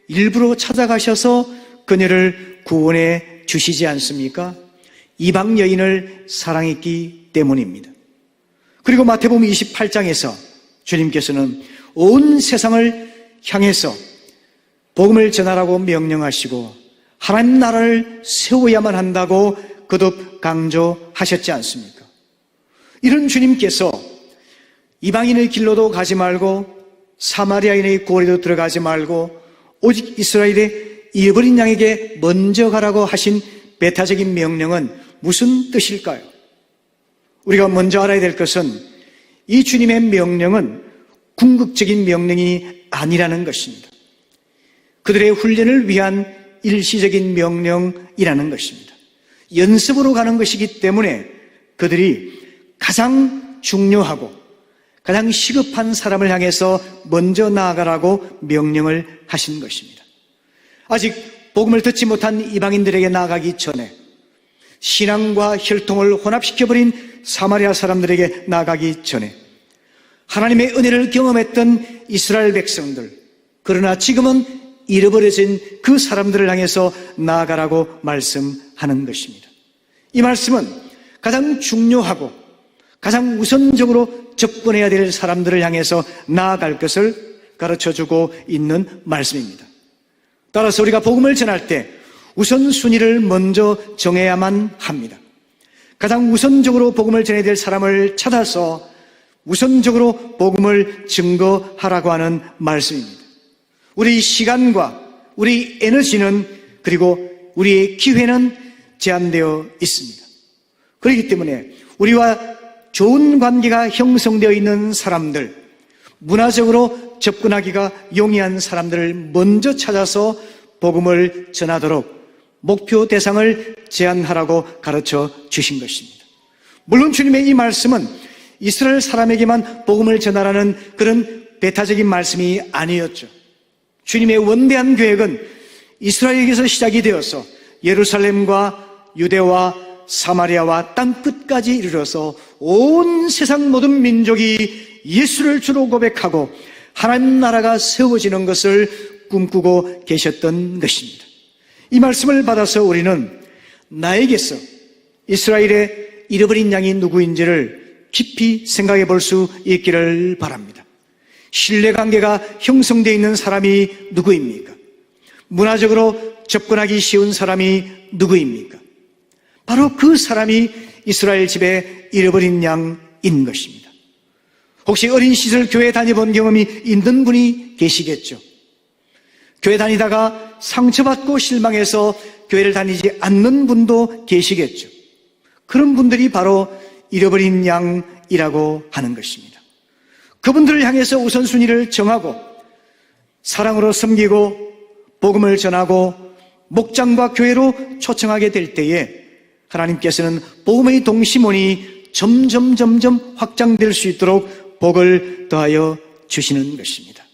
[SPEAKER 3] 일부러 찾아가셔서 그녀를 구원해 주시지 않습니까? 이방 여인을 사랑했기 때문입니다. 그리고 마태복음 28장에서 주님께서는 온 세상을 향해서 복음을 전하라고 명령하시고 하나님 나라를 세워야만 한다고 거듭 강조하셨지 않습니까? 이런 주님께서 이방인의 길로도 가지 말고 사마리아인의 고리도 들어가지 말고 오직 이스라엘의 잃어버린 양에게 먼저 가라고 하신 배타적인 명령은 무슨 뜻일까요? 우리가 먼저 알아야 될 것은 이 주님의 명령은 궁극적인 명령이 아니라는 것입니다. 그들의 훈련을 위한 일시적인 명령이라는 것입니다. 연습으로 가는 것이기 때문에 그들이 가장 중요하고 가장 시급한 사람을 향해서 먼저 나아가라고 명령을 하신 것입니다. 아직 복음을 듣지 못한 이방인들에게 나아가기 전에 신앙과 혈통을 혼합시켜버린 사마리아 사람들에게 나아가기 전에 하나님의 은혜를 경험했던 이스라엘 백성들, 그러나 지금은 잃어버려진 그 사람들을 향해서 나아가라고 말씀하는 것입니다. 이 말씀은 가장 중요하고 가장 우선적으로 접근해야 될 사람들을 향해서 나아갈 것을 가르쳐주고 있는 말씀입니다. 따라서 우리가 복음을 전할 때 우선순위를 먼저 정해야만 합니다. 가장 우선적으로 복음을 전해야 될 사람을 찾아서 우선적으로 복음을 증거하라고 하는 말씀입니다. 우리 시간과 우리 에너지는 그리고 우리의 기회는 제한되어 있습니다. 그렇기 때문에 우리와 좋은 관계가 형성되어 있는 사람들, 문화적으로 접근하기가 용이한 사람들을 먼저 찾아서 복음을 전하도록 목표 대상을 제한하라고 가르쳐 주신 것입니다. 물론 주님의 이 말씀은 이스라엘 사람에게만 복음을 전하라는 그런 배타적인 말씀이 아니었죠. 주님의 원대한 계획은 이스라엘에게서 시작이 되어서 예루살렘과 유대와 사마리아와 땅 끝까지 이르러서 온 세상 모든 민족이 예수를 주로 고백하고 하나님 나라가 세워지는 것을 꿈꾸고 계셨던 것입니다. 이 말씀을 받아서 우리는 나에게서 이스라엘의 잃어버린 양이 누구인지를 깊이 생각해 볼 수 있기를 바랍니다. 신뢰관계가 형성되어 있는 사람이 누구입니까? 문화적으로 접근하기 쉬운 사람이 누구입니까? 바로 그 사람이 이스라엘 집에 잃어버린 양인 것입니다. 혹시 어린 시절 교회 다녀본 경험이 있는 분이 계시겠죠? 교회 다니다가 상처받고 실망해서 교회를 다니지 않는 분도 계시겠죠? 그런 분들이 바로 잃어버린 양이라고 하는 것입니다. 그분들을 향해서 우선순위를 정하고 사랑으로 섬기고 복음을 전하고 목장과 교회로 초청하게 될 때에 하나님께서는 복음의 동시몬이 점점 확장될 수 있도록 복을 더하여 주시는 것입니다.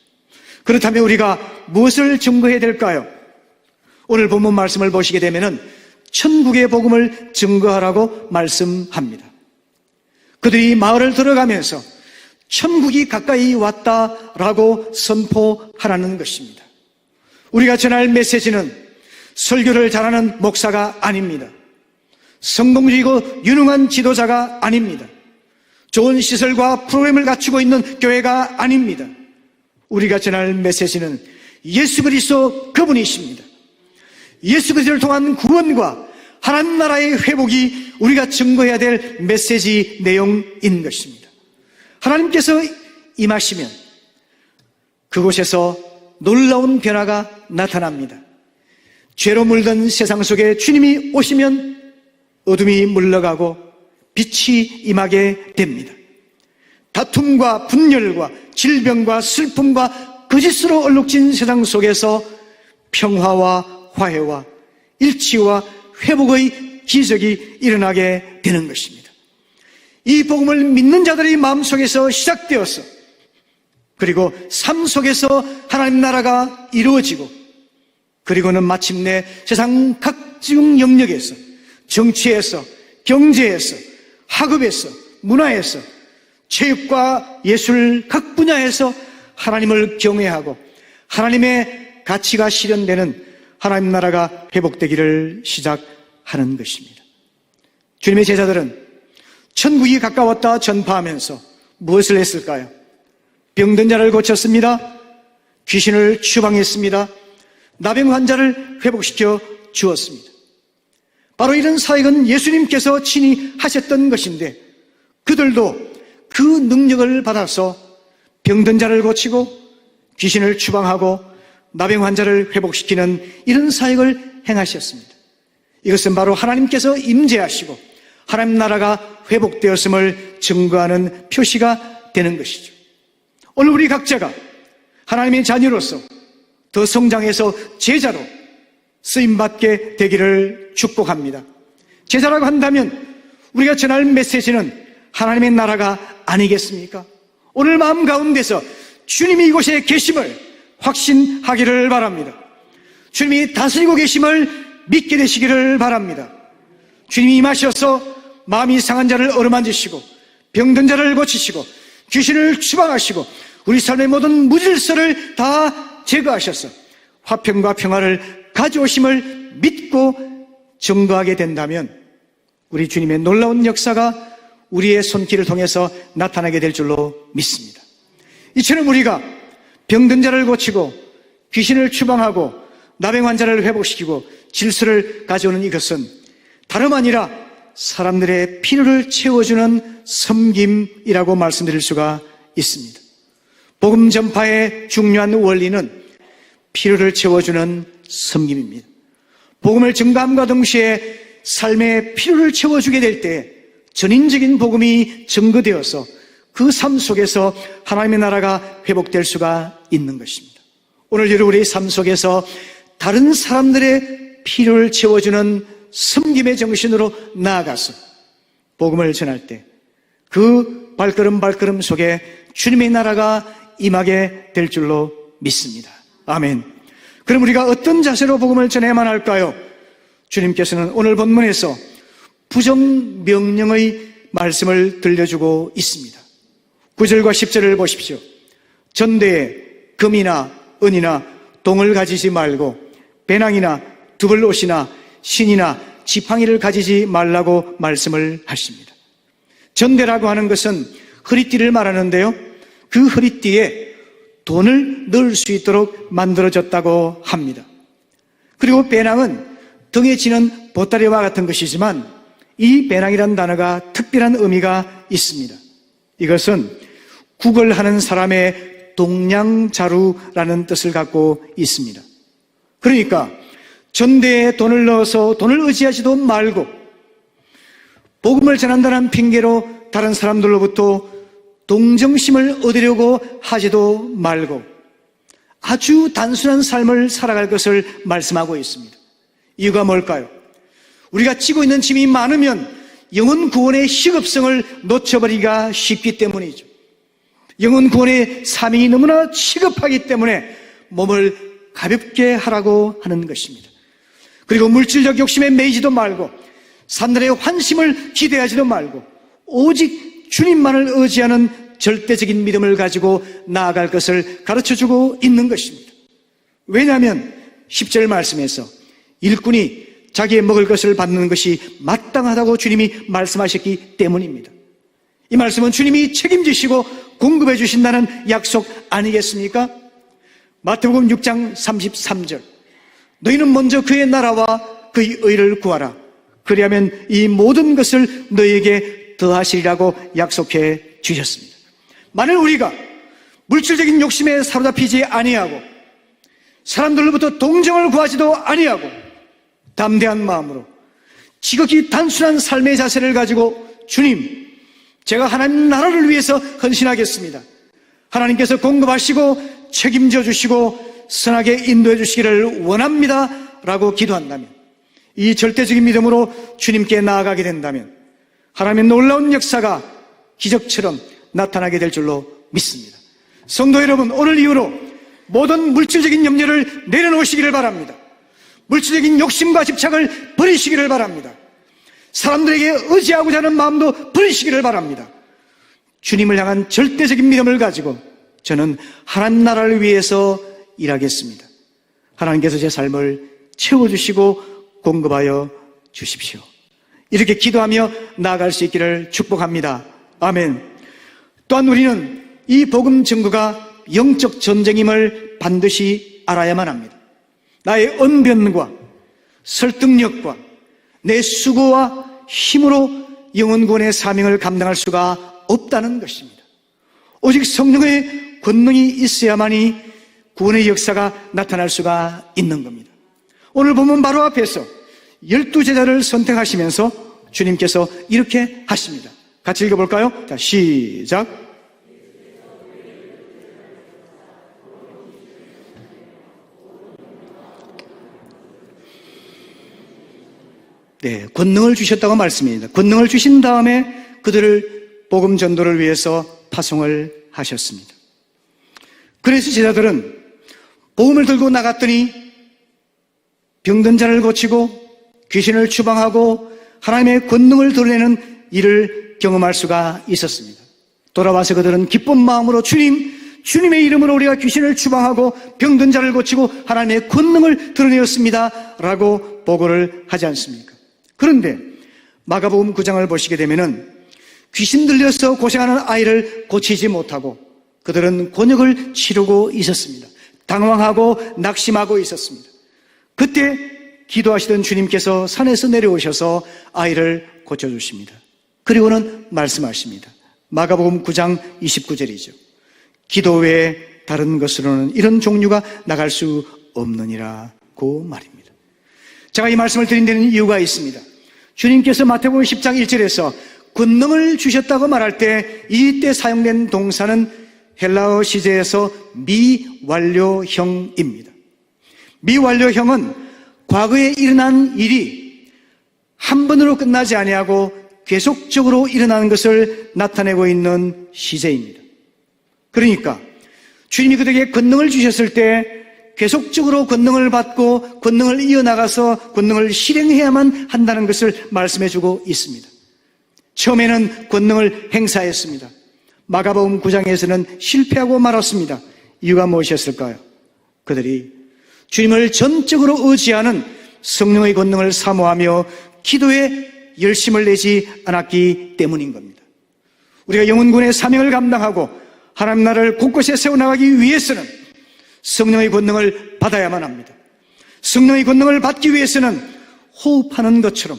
[SPEAKER 3] 그렇다면 우리가 무엇을 증거해야 될까요? 오늘 본문 말씀을 보시게 되면은 천국의 복음을 증거하라고 말씀합니다. 그들이 마을을 들어가면서 천국이 가까이 왔다라고 선포하라는 것입니다. 우리가 전할 메시지는 설교를 잘하는 목사가 아닙니다. 성공적이고 유능한 지도자가 아닙니다. 좋은 시설과 프로그램을 갖추고 있는 교회가 아닙니다. 우리가 전할 메시지는 예수 그리스도 그분이십니다. 예수 그리스도를 통한 구원과 하나님 나라의 회복이 우리가 증거해야 될 메시지 내용인 것입니다. 하나님께서 임하시면 그곳에서 놀라운 변화가 나타납니다. 죄로 물든 세상 속에 주님이 오시면 어둠이 물러가고 빛이 임하게 됩니다. 다툼과 분열과 질병과 슬픔과 거짓으로 얼룩진 세상 속에서 평화와 화해와 일치와 회복의 기적이 일어나게 되는 것입니다. 이 복음을 믿는 자들의 마음속에서 시작되어서 그리고 삶 속에서 하나님 나라가 이루어지고 그리고는 마침내 세상 각종 영역에서 정치에서 경제에서 학업에서 문화에서 체육과 예술 각 분야에서 하나님을 경외하고 하나님의 가치가 실현되는 하나님 나라가 회복되기를 시작하는 것입니다. 주님의 제자들은 천국이 가까웠다 전파하면서 무엇을 했을까요? 병든 자를 고쳤습니다. 귀신을 추방했습니다. 나병 환자를 회복시켜 주었습니다. 바로 이런 사역은 예수님께서 친히 하셨던 것인데 그들도 그 능력을 받아서 병든 자를 고치고 귀신을 추방하고 나병 환자를 회복시키는 이런 사역을 행하셨습니다. 이것은 바로 하나님께서 임재하시고 하나님 나라가 회복되었음을 증거하는 표시가 되는 것이죠. 오늘 우리 각자가 하나님의 자녀로서 더 성장해서 제자로 쓰임받게 되기를 축복합니다. 제자라고 한다면 우리가 전할 메시지는 하나님의 나라가 아니겠습니까? 오늘 마음 가운데서 주님이 이곳에 계심을 확신하기를 바랍니다. 주님이 다스리고 계심을 믿게 되시기를 바랍니다. 주님이 임하셔서 마음이 상한 자를 어루만지시고 병든 자를 고치시고 귀신을 추방하시고 우리 삶의 모든 무질서를 다 제거하셔서 화평과 평화를 가져오심을 믿고 증거하게 된다면 우리 주님의 놀라운 역사가 우리의 손길을 통해서 나타나게 될 줄로 믿습니다. 이처럼 우리가 병든 자를 고치고 귀신을 추방하고 나병 환자를 회복시키고 질서를 가져오는 이것은 다름 아니라 사람들의 필요를 채워주는 섬김이라고 말씀드릴 수가 있습니다. 복음 전파의 중요한 원리는 필요를 채워주는 섬김입니다. 복음을 증거함과 동시에 삶의 필요를 채워주게 될 때 전인적인 복음이 증거되어서 그 삶 속에서 하나님의 나라가 회복될 수가 있는 것입니다. 오늘 여러분의 삶 속에서 다른 사람들의 필요를 채워주는 섬김의 정신으로 나아가서 복음을 전할 때 그 발걸음 발걸음 속에 주님의 나라가 임하게 될 줄로 믿습니다. 아멘. 그럼 우리가 어떤 자세로 복음을 전해야만 할까요? 주님께서는 오늘 본문에서 부정명령의 말씀을 들려주고 있습니다. 9절과 10절을 보십시오. 전대에 금이나 은이나 동을 가지지 말고 배낭이나 두벌옷이나 신이나 지팡이를 가지지 말라고 말씀을 하십니다. 전대라고 하는 것은 허리띠를 말하는데요, 그 허리띠에 돈을 넣을 수 있도록 만들어졌다고 합니다. 그리고 배낭은 등에 지는 보따리와 같은 것이지만 이 배낭이라는 단어가 특별한 의미가 있습니다. 이것은 구걸하는 사람의 동량자루라는 뜻을 갖고 있습니다. 그러니까 전대에 돈을 넣어서 돈을 의지하지도 말고 복음을 전한다는 핑계로 다른 사람들로부터 동정심을 얻으려고 하지도 말고 아주 단순한 삶을 살아갈 것을 말씀하고 있습니다. 이유가 뭘까요? 우리가 지고 있는 짐이 많으면 영혼 구원의 시급성을 놓쳐버리기가 쉽기 때문이죠. 영혼 구원의 사명이 너무나 시급하기 때문에 몸을 가볍게 하라고 하는 것입니다. 그리고 물질적 욕심에 매이지도 말고 사람들의 환심을 기대하지도 말고 오직 주님만을 의지하는 절대적인 믿음을 가지고 나아갈 것을 가르쳐주고 있는 것입니다. 왜냐하면 10절 말씀에서 일꾼이 자기의 먹을 것을 받는 것이 마땅하다고 주님이 말씀하셨기 때문입니다. 이 말씀은 주님이 책임지시고 공급해 주신다는 약속 아니겠습니까? 마태복음 6장 33절, 너희는 먼저 그의 나라와 그의 의를 구하라. 그리하면 이 모든 것을 너희에게 더하시리라고 약속해 주셨습니다. 만일 우리가 물질적인 욕심에 사로잡히지 아니하고 사람들로부터 동정을 구하지도 아니하고 담대한 마음으로 지극히 단순한 삶의 자세를 가지고 주님, 제가 하나님 나라를 위해서 헌신하겠습니다. 하나님께서 공급하시고 책임져 주시고 선하게 인도해 주시기를 원합니다 라고 기도한다면, 이 절대적인 믿음으로 주님께 나아가게 된다면 하나님의 놀라운 역사가 기적처럼 나타나게 될 줄로 믿습니다. 성도 여러분, 오늘 이후로 모든 물질적인 염려를 내려놓으시기를 바랍니다. 물질적인 욕심과 집착을 버리시기를 바랍니다. 사람들에게 의지하고자 하는 마음도 버리시기를 바랍니다. 주님을 향한 절대적인 믿음을 가지고 저는 하나님 나라를 위해서 일하겠습니다. 하나님께서 제 삶을 채워주시고 공급하여 주십시오. 이렇게 기도하며 나아갈 수 있기를 축복합니다. 아멘. 또한 우리는 이 복음 증거가 영적 전쟁임을 반드시 알아야만 합니다. 나의 언변과 설득력과 내 수고와 힘으로 영혼 구원의 사명을 감당할 수가 없다는 것입니다. 오직 성령의 권능이 있어야만이 구원의 역사가 나타날 수가 있는 겁니다. 오늘 보면 바로 앞에서 12제자를 선택하시면서 주님께서 이렇게 하십니다. 같이 읽어볼까요? 자, 시작. 네, 권능을 주셨다고 말씀입니다. 권능을 주신 다음에 그들을 복음 전도를 위해서 파송을 하셨습니다. 그래서 제자들은 복음을 들고 나갔더니 병든 자를 고치고 귀신을 추방하고 하나님의 권능을 드러내는 일을 경험할 수가 있었습니다. 돌아와서 그들은 기쁜 마음으로 주님의 이름으로 우리가 귀신을 추방하고 병든 자를 고치고 하나님의 권능을 드러내었습니다 라고 보고를 하지 않습니까? 그런데 마가복음 9장을 보시게 되면은 귀신 들려서 고생하는 아이를 고치지 못하고 그들은 곤욕을 치르고 있었습니다. 당황하고 낙심하고 있었습니다. 그때 기도하시던 주님께서 산에서 내려오셔서 아이를 고쳐주십니다. 그리고는 말씀하십니다. 마가복음 9장 29절이죠. 기도 외에 다른 것으로는 이런 종류가 나갈 수 없느니라고 말입니다. 제가 이 말씀을 드린 데는 이유가 있습니다. 주님께서 마태복음 10장 1절에서 권능을 주셨다고 말할 때 이때 사용된 동사는 헬라어 시제에서 미완료형입니다. 미완료형은 과거에 일어난 일이 한 번으로 끝나지 아니하고 계속적으로 일어나는 것을 나타내고 있는 시제입니다. 그러니까 주님이 그들에게 권능을 주셨을 때 계속적으로 권능을 받고 권능을 이어나가서 권능을 실행해야만 한다는 것을 말씀해주고 있습니다. 처음에는 권능을 행사했습니다. 마가복음 9장에서는 실패하고 말았습니다. 이유가 무엇이었을까요? 그들이 주님을 전적으로 의지하는 성령의 권능을 사모하며 기도에 열심을 내지 않았기 때문인 겁니다. 우리가 영혼군의 사명을 감당하고 하나님 나라를 곳곳에 세워나가기 위해서는 성령의 권능을 받아야만 합니다. 성령의 권능을 받기 위해서는 호흡하는 것처럼,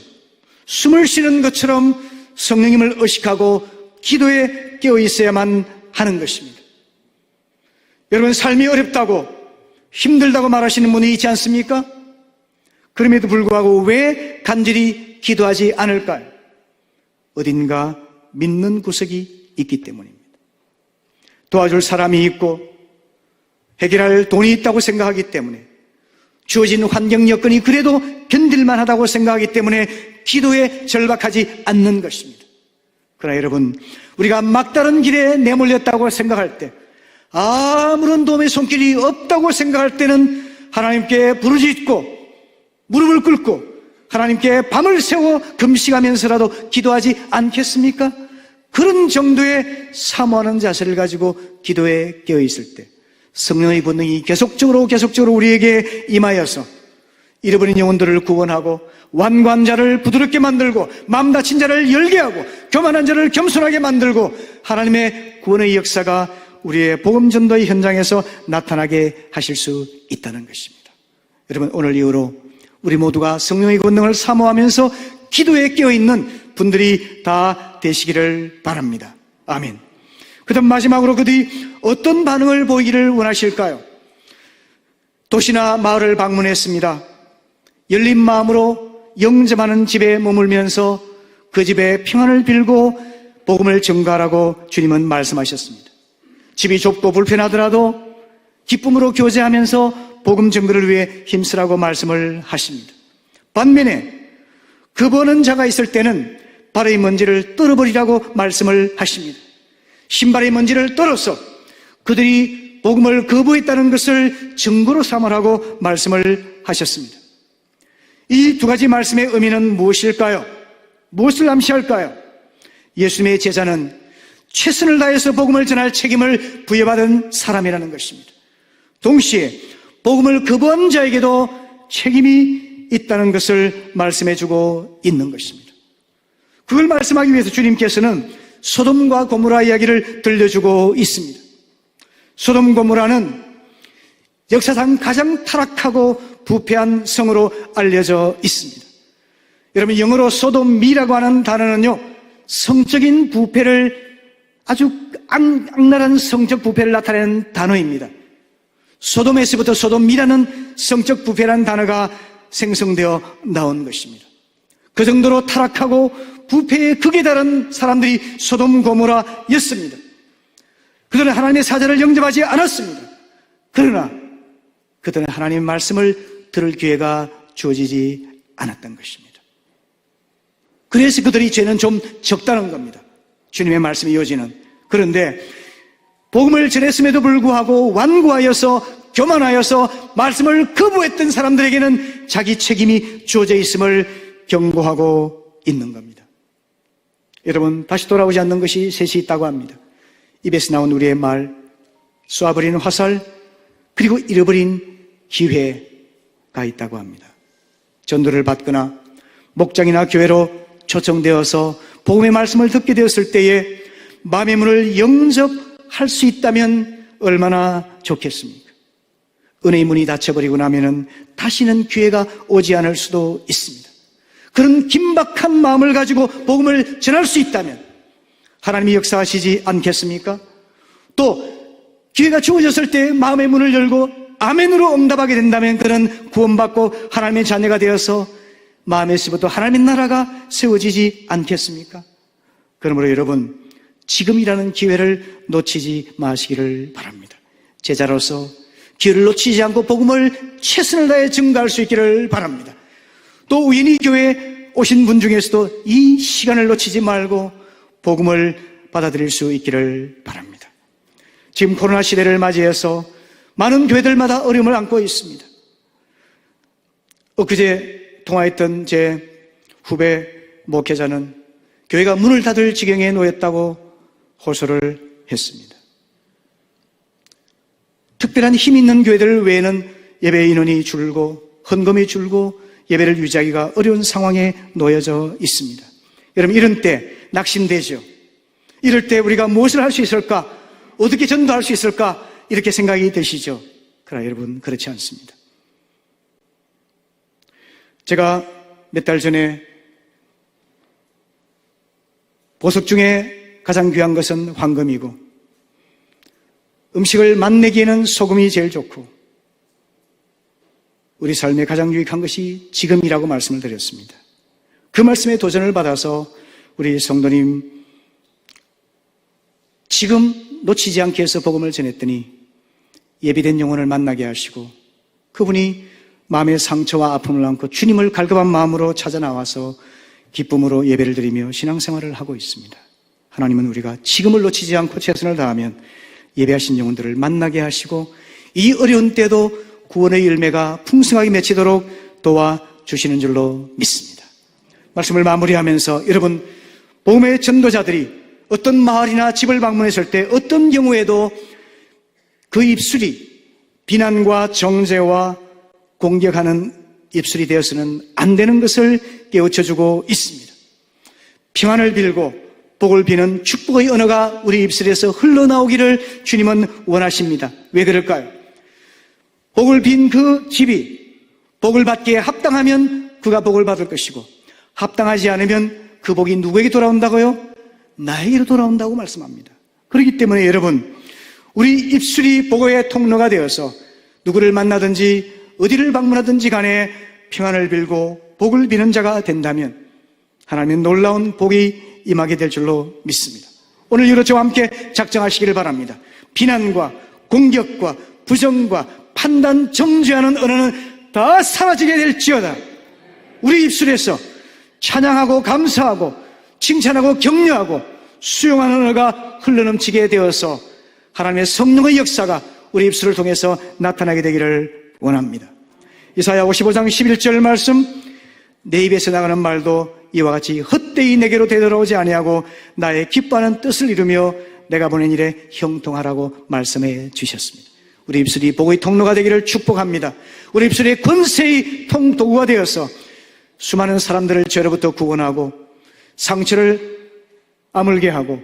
[SPEAKER 3] 숨을 쉬는 것처럼 성령님을 의식하고 기도에 깨어 있어야만 하는 것입니다. 여러분, 삶이 어렵다고 힘들다고 말하시는 분이 있지 않습니까? 그럼에도 불구하고 왜 간절히 기도하지 않을까요? 어딘가 믿는 구석이 있기 때문입니다. 도와줄 사람이 있고 해결할 돈이 있다고 생각하기 때문에, 주어진 환경 여건이 그래도 견딜만 하다고 생각하기 때문에 기도에 절박하지 않는 것입니다. 그러나 여러분, 우리가 막다른 길에 내몰렸다고 생각할 때, 아무런 도움의 손길이 없다고 생각할 때는 하나님께 부르짖고 무릎을 꿇고 하나님께 밤을 새워 금식하면서라도 기도하지 않겠습니까? 그런 정도의 사모하는 자세를 가지고 기도에 깨어 있을 때 성령의 권능이 계속적으로 우리에게 임하여서 잃어버린 영혼들을 구원하고 완고한 자를 부드럽게 만들고 마음 다친 자를 열게 하고 교만한 자를 겸손하게 만들고 하나님의 구원의 역사가 우리의 복음 전도의 현장에서 나타나게 하실 수 있다는 것입니다. 여러분, 오늘 이후로 우리 모두가 성령의 권능을 사모하면서 기도에 깨어있는 분들이 다 되시기를 바랍니다. 아멘. 그 다음 마지막으로 그들이 어떤 반응을 보이기를 원하실까요? 도시나 마을을 방문했습니다. 열린 마음으로 영접하는 집에 머물면서 그 집에 평안을 빌고 복음을 전가하라고 주님은 말씀하셨습니다. 집이 좁고 불편하더라도 기쁨으로 교제하면서 복음 전거를 위해 힘쓰라고 말씀을 하십니다. 반면에 거부하는 자가 있을 때는 발의 먼지를 떨어버리라고 말씀을 하십니다. 신발의 먼지를 떨어서 그들이 복음을 거부했다는 것을 증거로 삼으라고 말씀을 하셨습니다. 이 두 가지 말씀의 의미는 무엇일까요? 무엇을 암시할까요? 예수님의 제자는 최선을 다해서 복음을 전할 책임을 부여받은 사람이라는 것입니다. 동시에 복음을 거부한 자에게도 책임이 있다는 것을 말씀해주고 있는 것입니다. 그걸 말씀하기 위해서 주님께서는 소돔과 고모라 이야기를 들려주고 있습니다. 소돔 고모라는 역사상 가장 타락하고 부패한 성으로 알려져 있습니다. 여러분, 영어로 소돔이라고 하는 단어는요, 성적인 부패를, 아주 악랄한 성적 부패를 나타내는 단어입니다. 소돔에서부터 소돔이라는 성적 부패라는 단어가 생성되어 나온 것입니다. 그 정도로 타락하고 부패의 극에 달한 사람들이 소돔 고모라였습니다. 그들은 하나님의 사자를 영접하지 않았습니다. 그러나 그들은 하나님의 말씀을 들을 기회가 주어지지 않았던 것입니다. 그래서 그들이 죄는 좀 적다는 겁니다. 주님의 말씀이 이어지는. 그런데 복음을 전했음에도 불구하고 완고하여서 교만하여서 말씀을 거부했던 사람들에게는 자기 책임이 주어져 있음을 경고하고 있는 겁니다. 여러분, 다시 돌아오지 않는 것이 셋이 있다고 합니다. 입에서 나온 우리의 말, 쏘아버리는 화살, 그리고 잃어버린 기회가 있다고 합니다. 전도를 받거나 목장이나 교회로 초청되어서 복음의 말씀을 듣게 되었을 때에 마음의 문을 영접할 수 있다면 얼마나 좋겠습니까? 은혜의 문이 닫혀버리고 나면은 다시는 기회가 오지 않을 수도 있습니다. 그런 긴박한 마음을 가지고 복음을 전할 수 있다면 하나님이 역사하시지 않겠습니까? 또 기회가 주어졌을 때 마음의 문을 열고 아멘으로 응답하게 된다면 그는 구원받고 하나님의 자녀가 되어서 마음에서부터 하나님의 나라가 세워지지 않겠습니까? 그러므로 여러분, 지금이라는 기회를 놓치지 마시기를 바랍니다. 제자로서 기회를 놓치지 않고 복음을 최선을 다해 증거할 수 있기를 바랍니다. 또 우연히 교회에 오신 분 중에서도 이 시간을 놓치지 말고 복음을 받아들일 수 있기를 바랍니다. 지금 코로나 시대를 맞이해서 많은 교회들마다 어려움을 안고 있습니다. 엊그제 통화했던 제 후배 목회자는 교회가 문을 닫을 지경에 놓였다고 호소를 했습니다. 특별한 힘 있는 교회들 외에는 예배 인원이 줄고 헌금이 줄고 예배를 유지하기가 어려운 상황에 놓여져 있습니다. 여러분, 이런 때 낙심되죠. 이럴 때 우리가 무엇을 할 수 있을까? 어떻게 전도할 수 있을까? 이렇게 생각이 드시죠. 그러나 여러분, 그렇지 않습니다. 제가 몇 달 전에 보석 중에 가장 귀한 것은 황금이고 음식을 맛내기에는 소금이 제일 좋고 우리 삶에 가장 유익한 것이 지금이라고 말씀을 드렸습니다. 그 말씀에 도전을 받아서 우리 성도님 지금 놓치지 않게 해서 복음을 전했더니 예비된 영혼을 만나게 하시고 그분이 마음의 상처와 아픔을 안고 주님을 갈급한 마음으로 찾아 나와서 기쁨으로 예배를 드리며 신앙생활을 하고 있습니다. 하나님은 우리가 지금을 놓치지 않고 최선을 다하면 예배하신 영혼들을 만나게 하시고 이 어려운 때도 구원의 열매가 풍성하게 맺히도록 도와주시는 줄로 믿습니다. 말씀을 마무리하면서 여러분, 복음의 전도자들이 어떤 마을이나 집을 방문했을 때 어떤 경우에도 그 입술이 비난과 정죄와 공격하는 입술이 되어서는 안 되는 것을 깨우쳐주고 있습니다. 평안을 빌고 복을 비는 축복의 언어가 우리 입술에서 흘러나오기를 주님은 원하십니다. 왜 그럴까요? 복을 빈 그 집이 복을 받기에 합당하면 그가 복을 받을 것이고, 합당하지 않으면 그 복이 누구에게 돌아온다고요? 나에게로 돌아온다고 말씀합니다. 그렇기 때문에 여러분, 우리 입술이 복의 통로가 되어서 누구를 만나든지 어디를 방문하든지 간에 평안을 빌고 복을 비는 자가 된다면 하나님의 놀라운 복이 임하게 될 줄로 믿습니다. 오늘 이로 저와 함께 작정하시기를 바랍니다. 비난과 공격과 부정과 판단, 정죄하는 언어는 다 사라지게 될지어다. 우리 입술에서 찬양하고 감사하고 칭찬하고 격려하고 수용하는 언어가 흘러넘치게 되어서 하나님의 성령의 역사가 우리 입술을 통해서 나타나게 되기를 원합니다. 이사야 55장 11절 말씀, 내 입에서 나가는 말도 이와 같이 헛되이 내게로 되돌아오지 아니하고 나의 기뻐하는 뜻을 이루며 내가 보낸 일에 형통하라고 말씀해 주셨습니다. 우리 입술이 복의 통로가 되기를 축복합니다. 우리 입술이 권세의 통도구가 되어서 수많은 사람들을 죄로부터 구원하고 상처를 아물게 하고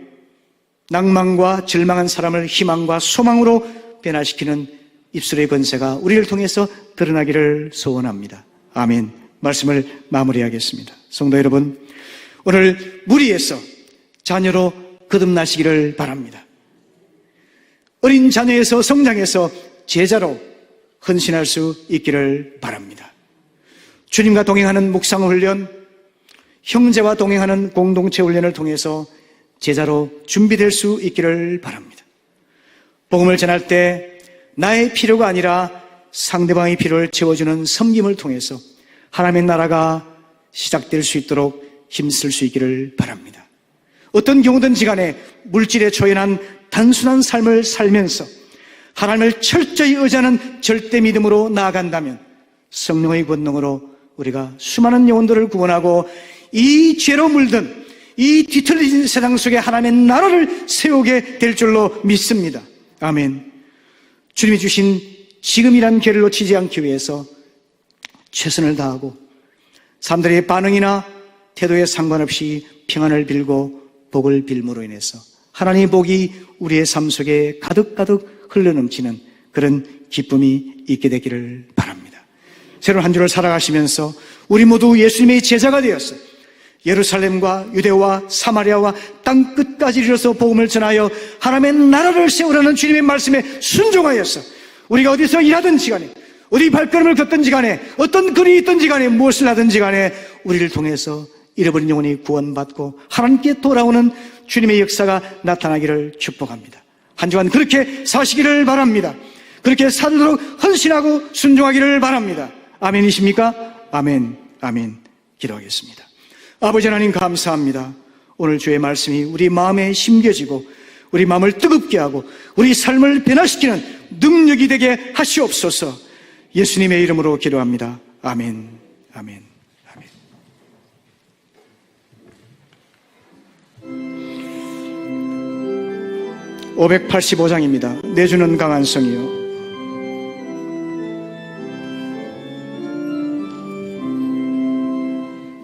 [SPEAKER 3] 낭만과 절망한 사람을 희망과 소망으로 변화시키는 입술의 권세가 우리를 통해서 드러나기를 소원합니다. 아멘. 말씀을 마무리하겠습니다. 성도 여러분, 오늘 무리에서 자녀로 거듭나시기를 바랍니다. 어린 자녀에서 성장해서 제자로 헌신할 수 있기를 바랍니다. 주님과 동행하는 묵상훈련, 형제와 동행하는 공동체 훈련을 통해서 제자로 준비될 수 있기를 바랍니다. 복음을 전할 때 나의 필요가 아니라 상대방의 필요를 채워주는 섬김을 통해서 하나님의 나라가 시작될 수 있도록 힘쓸 수 있기를 바랍니다. 어떤 경우든지 간에 물질에 초연한 단순한 삶을 살면서 하나님을 철저히 의지하는 절대 믿음으로 나아간다면 성령의 권능으로 우리가 수많은 영혼들을 구원하고 이 죄로 물든 이 뒤틀린 세상 속에 하나님의 나라를 세우게 될 줄로 믿습니다. 아멘. 주님이 주신 지금이란 기회를 놓치지 않기 위해서 최선을 다하고 사람들의 반응이나 태도에 상관없이 평안을 빌고 복을 빌므로 인해서 하나님의 복이 우리의 삶 속에 가득가득 흘러넘치는 그런 기쁨이 있게 되기를 바랍니다. 새로운 한 주를 살아가시면서 우리 모두 예수님의 제자가 되었어요. 예루살렘과 유대와 사마리아와 땅 끝까지 이르러서 복음을 전하여 하나님의 나라를 세우라는 주님의 말씀에 순종하여서 우리가 어디서 일하든지 간에 어디 발걸음을 걷든지 간에 어떤 글이 있든지 간에 무엇을 하든지 간에 우리를 통해서 잃어버린 영혼이 구원받고 하나님께 돌아오는 주님의 역사가 나타나기를 축복합니다. 한 주간 그렇게 사시기를 바랍니다. 그렇게 살도록 헌신하고 순종하기를 바랍니다. 아멘이십니까? 아멘, 아멘. 기도하겠습니다. 아버지 하나님 감사합니다. 오늘 주의 말씀이 우리 마음에 심겨지고 우리 마음을 뜨겁게 하고 우리 삶을 변화시키는 능력이 되게 하시옵소서. 예수님의 이름으로 기도합니다. 아멘, 아멘, 아멘. 585장입니다. 내주는 강한 성이요.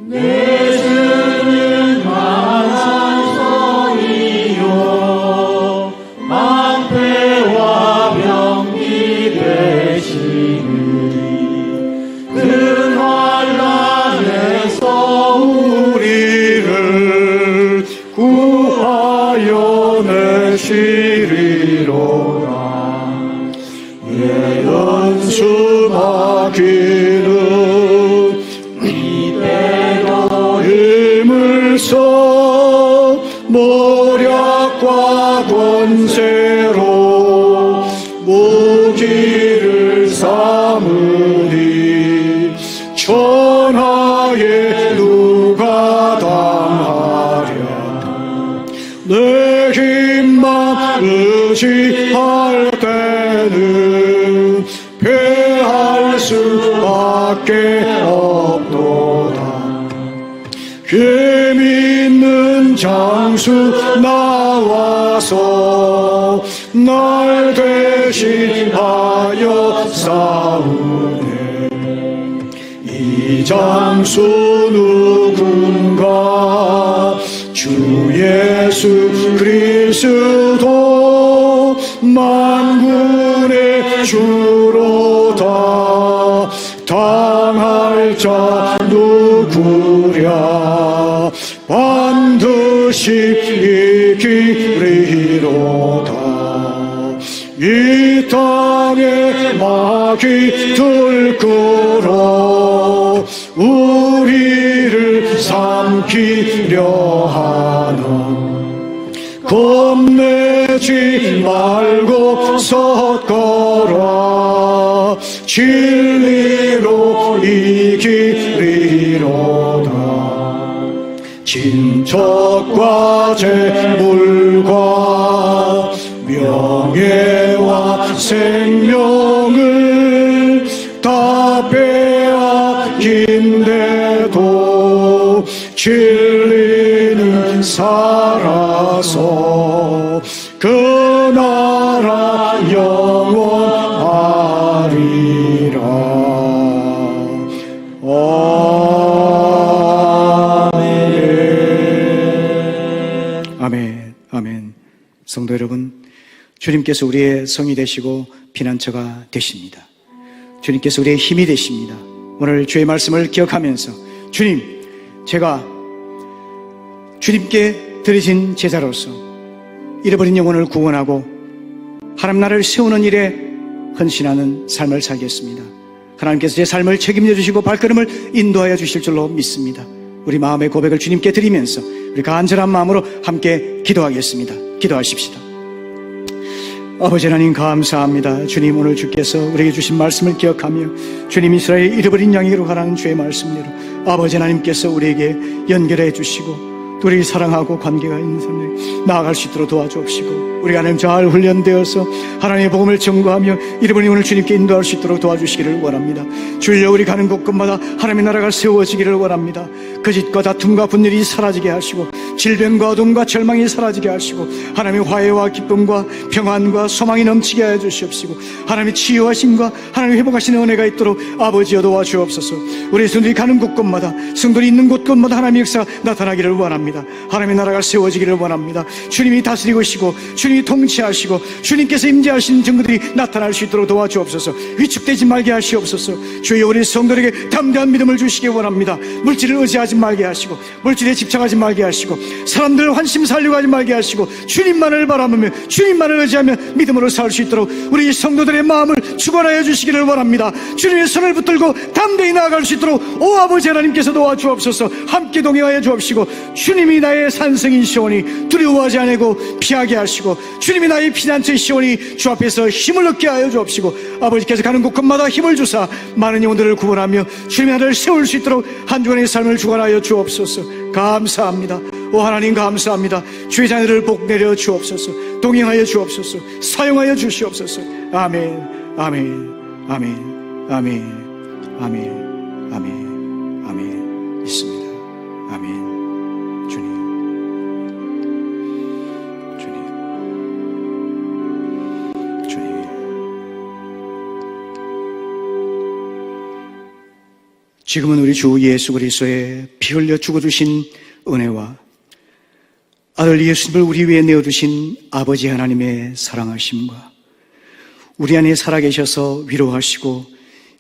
[SPEAKER 1] 내주는 강한 성이요 방패와 병기 되시니 그 환난에서 우리를 구하여 내시리로다. 예언수 막기는 이대로 힘을써 모략과 권세로 무기를 삼으니 천하에 누가 당하랴. 내 힘만 의지할 때는 패할 수밖에 없도다. 힘 있는 장수 나와서 날 대신하여 싸우네. 이 장수 누군가 주 예수 그리스도 만군의 주로다. 당할 자 누구랴 반드시 이기리로다. 이 땅에 마귀 들끓어 우리를 삼키려 하나 겁내지 말고 섰거라. 진리로 이기리로다. 친척과 재물과 명예와 생명을 다 빼앗긴데도 진리는 살아서 그 나라 영원하리라.
[SPEAKER 3] 아멘. 아멘. 성도 여러분, 주님께서 우리의 성이 되시고 피난처가 되십니다. 주님께서 우리의 힘이 되십니다. 오늘 주의 말씀을 기억하면서 주님, 제가 주님께 드리신 제자로서 잃어버린 영혼을 구원하고 하나님 나라를 세우는 일에 헌신하는 삶을 살겠습니다. 하나님께서 제 삶을 책임져 주시고 발걸음을 인도하여 주실 줄로 믿습니다. 우리 마음의 고백을 주님께 드리면서 우리 간절한 마음으로 함께 기도하겠습니다. 기도하십시다. 아버지 하나님 감사합니다. 주님, 오늘 주께서 우리에게 주신 말씀을 기억하며 주님, 이스라엘 잃어버린 양에게로 가라는 주의 말씀대로 아버지 하나님께서 우리에게 연결해 주시고 또 우리를 사랑하고 관계가 있는 사람들이 나아갈 수 있도록 도와주옵시고 우리가 하나님 잘 훈련되어서 하나님의 복음을 전거하며 잃어버린 영혼을 주님께 인도할 수 있도록 도와주시기를 원합니다. 주여, 우리 가는 곳곳마다 하나님의 나라가 세워지기를 원합니다. 거짓과 다툼과 분열이 사라지게 하시고 질병과 어둠과 절망이 사라지게 하시고 하나님의 화해와 기쁨과 평안과 소망이 넘치게 하여 주시옵시고 하나님의 치유하심과 하나님의 회복하시는 은혜가 있도록 아버지여 도와주옵소서. 우리 성도들이 가는 곳곳마다, 성도들이 있는 곳곳마다 하나님의 역사가 나타나기를 원합니다. 하나님의 나라가 세워지기를 원합니다. 주님이 다스리고 계시고 주님이 통치하시고 주님께서 임재하시는 증거들이 나타날 수 있도록 도와주옵소서. 위축되지 말게 하시옵소서. 주여, 우리 성도들에게 담대한 믿음을 주시기 원합니다. 물질을 의지하지 말게 하시고 물질에 집착하지 말게 하시고 사람들을 환심 살려고 하지 말게 하시고 주님만을 바라보며 주님만을 의지하며 믿음으로 살 수 있도록 우리 성도들의 마음을 축원하여 주시기를 원합니다. 주님의 손을 붙들고 담대히 나아갈 수 있도록 오 아버지 하나님께서 도와주옵소서. 함께 동행하여 주옵시고 주님이 나의 산성이시오니 두려워하지 않고 피하게 하시고 주님이 나의 피난처이시오니 주 앞에서 힘을 얻게 하여 주옵시고 아버지께서 가는 곳곳마다 힘을 주사 많은 영혼들을 구원하며 주님의 나라를 세울 수 있도록 한 주간의 삶을 주관하여 주옵소서. 감사합니다. 오 하나님 감사합니다. 주의 자녀를 복 내려 주옵소서. 동행하여 주옵소서. 사용하여 주시옵소서. 아멘, 아멘, 아멘, 아멘, 아멘, 아멘, 아멘. 있습니다. 아멘. 주님, 주님, 주님. 지금은 우리 주 예수 그리스도의 피 흘려 죽어주신 은혜와 아들 예수님을 우리 위해 내어두신 아버지 하나님의 사랑하심과 우리 안에 살아계셔서 위로하시고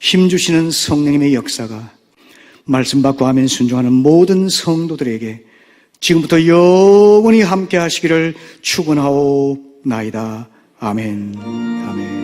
[SPEAKER 3] 힘주시는 성령님의 역사가 말씀 받고 아멘 순종하는 모든 성도들에게 지금부터 영원히 함께 하시기를 축원하옵나이다. 아멘, 아멘.